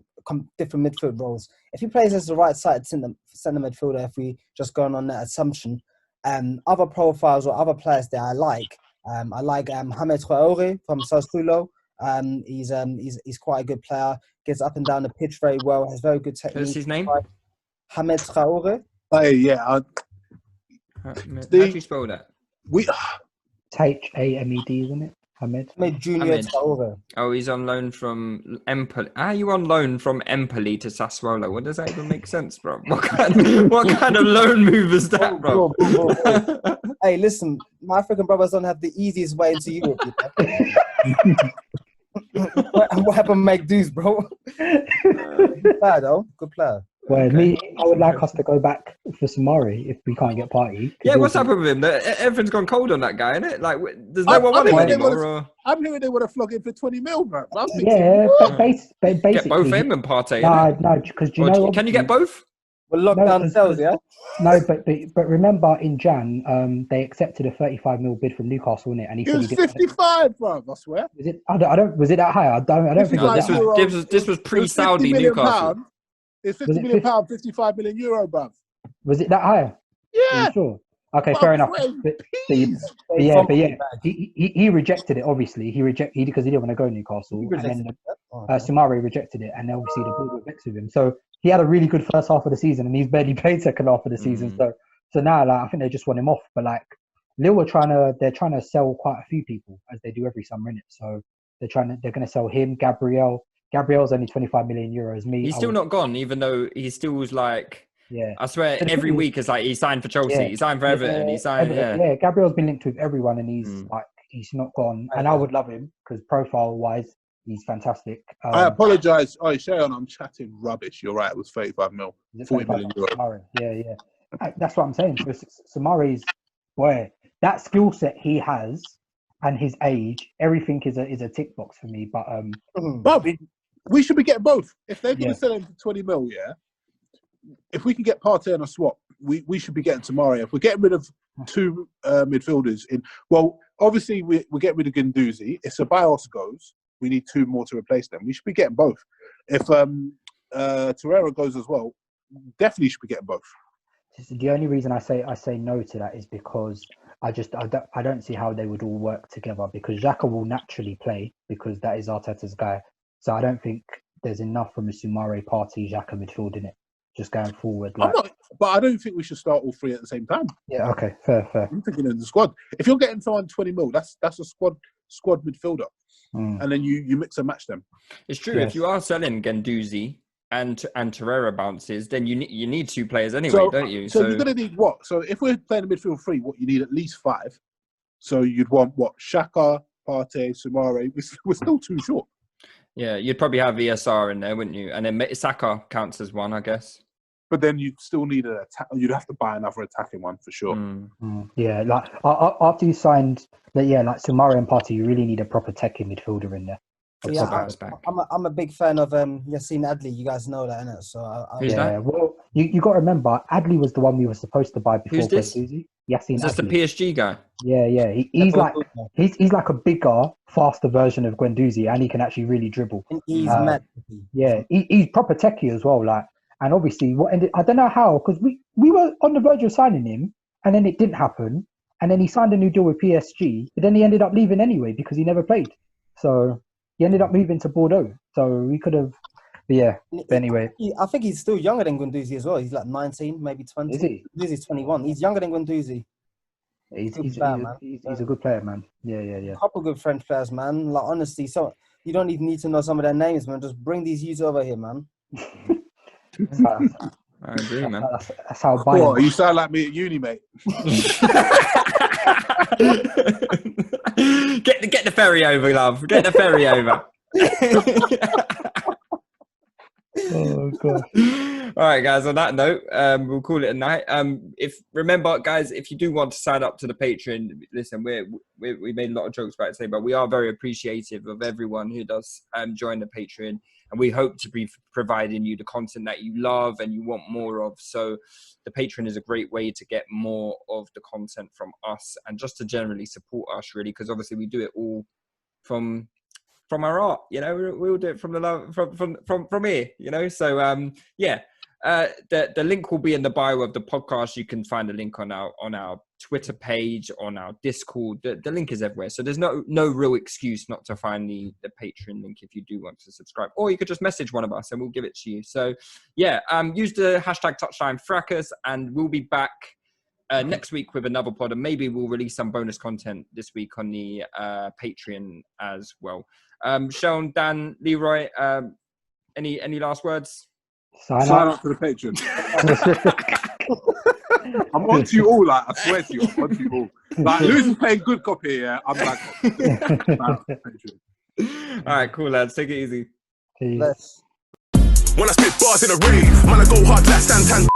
different midfield roles. If he plays as the right side centre midfielder, if we just go on that assumption, other profiles or other players that I like Hamed Traoré from Sassuolo. He's quite a good player. Gets up and down the pitch very well. Has very good technique. What's his name? Hamed Traoré. Yeah. How do you spell that? Hamed, isn't it? Hamed Junior Traoré. Oh, he's on loan from Empoli. How are you on loan from Empoli to Sassuolo? What does that even make sense, bro? What kind of loan move is that, bro? Hey, listen, my African brothers don't have the easiest way into Europe. What happened, make dues, bro? Good player, though. Good player. Well, I would like us to go back for Samari if we can't get Partey. Yeah, what's happened with him? Everything's gone cold on that guy, isn't it? Like, there's no one want him anymore. I'm hearing they want to flog him for 20 mil, bro. Yeah, but basically... Get both him and Partey. No, because you know... Can you get both? Well, lockdown sells, yeah? No, but remember in Jan, they accepted a 35 mil bid from Newcastle, innit? And he was 55, bro, I swear. Was it? I don't. Was it that high? I don't think it was. This was pre-Saudi Newcastle. It's £50 million, 55 million euro, bruv. Was it that high? Yeah. Are you sure? Okay, fair enough. But he rejected it. Obviously, he rejected because he didn't want to go to Newcastle, and then Sumari rejected it, and obviously the board were vexed with him. So he had a really good first half of the season, and he's barely played second half of the season. So now, like, I think they just want him off. But like, Lille they're trying to sell quite a few people as they do every summer, innit? So they're going to sell him, Gabriel. Gabriel's only 25 million euros. He's still not gone, even though he still was like. Yeah. I swear, every week it's like he signed for Chelsea, he signed for Everton, he signed. Yeah, Gabriel's been linked with everyone, and he's not gone. And I would love him because profile-wise, he's fantastic. I apologise. Oh, Seun, I'm chatting rubbish. You're right. It was 35 mil. 40 million euros. Yeah. That's what I'm saying. So Samare's, boy, that skill set he has and his age, everything is a tick box for me. But we should be getting both. If they're going to sell him for 20 mil, if we can get Partey on a swap, we should be getting Tomori. If we're getting rid of two midfielders well, obviously we're getting rid of Guendouzi. If Ceballos goes, we need two more to replace them. We should be getting both. If Torreira goes as well, definitely should be getting both. The only reason I say no to that is because I don't see how they would all work together, because Xhaka will naturally play because that is Arteta's guy. So I don't think there's enough from a Soumare, Partey, Xhaka midfield in it. Just going forward. But I don't think we should start all three at the same time. Yeah, okay, fair. I'm thinking of the squad. If you're getting someone 20 mil, that's a squad midfielder. And then you mix and match them. It's true. Yes. If you are selling Guendouzi and Torreira bounces, then you need two players anyway, don't you? So you're going to need what? So if we're playing a midfield three, you need at least five. So you'd want what? Xhaka, Partey, Soumare. We're still too short. Yeah, you'd probably have ESR in there, wouldn't you? And then Saka counts as one, I guess. But then you'd still need an attack. You'd have to buy another attacking one for sure. Yeah, like after you signed like Soumare and Partey, you really need a proper techie midfielder in there. Yeah, I'm a big fan of Yassine Adli. You guys know that, innit? So who's that? Well, you got to remember, Adli was the one we were supposed to buy before. Who's this? Yassine Is this Adli. the PSG guy? Yeah. He's like a bigger, faster version of Guendouzi, and he can actually really dribble. And he's mad. Yeah, he's proper techie as well. Like, and obviously, I don't know how, because we were on the verge of signing him, and then it didn't happen, and then he signed a new deal with PSG, but then he ended up leaving anyway because he never played. So he ended up moving to Bordeaux. So we could have, but anyway. I think he's still younger than Guendouzi as well. He's like 19, maybe 20. Is he? Guendouzi's 21. He's younger than Guendouzi. He's a good player, man. Yeah. Couple good French players, man. Like, honestly, so you don't even need to know some of their names, man. Just bring these youths over here, man. I agree, man. That's how Bayern. You sound like me at uni, mate. Get the ferry over, love. Get the ferry over. Oh god. All right, guys, on that note, we'll call it a night. Remember, guys, if you do want to sign up to the Patreon, listen, we made a lot of jokes about it today, but we are very appreciative of everyone who does join the Patreon, and we hope to be providing you the content that you love and you want more of. So the Patreon is a great way to get more of the content from us and just to generally support us, really, because obviously we do it all from our art, we'll do it from the love from here, So the link will be in the bio of the podcast. You can find the link on our Twitter page, on our Discord. The link is everywhere, so there's no real excuse not to find the Patreon link if you do want to subscribe, or you could just message one of us and we'll give it to you. So use the hashtag Touchline Fracas, and we'll be back next week with another pod, and maybe we'll release some bonus content this week on the Patreon as well. Seun, Dan, Leroy, any last words? Sign up for the Patreon. I'm on to you all, I swear to you, I'm on to you all. Like, Lewis is playing good copy, I'm back. All right, cool, lads. Take it easy. Let's. When I spit bars in a rave, man, I go hard like Santan.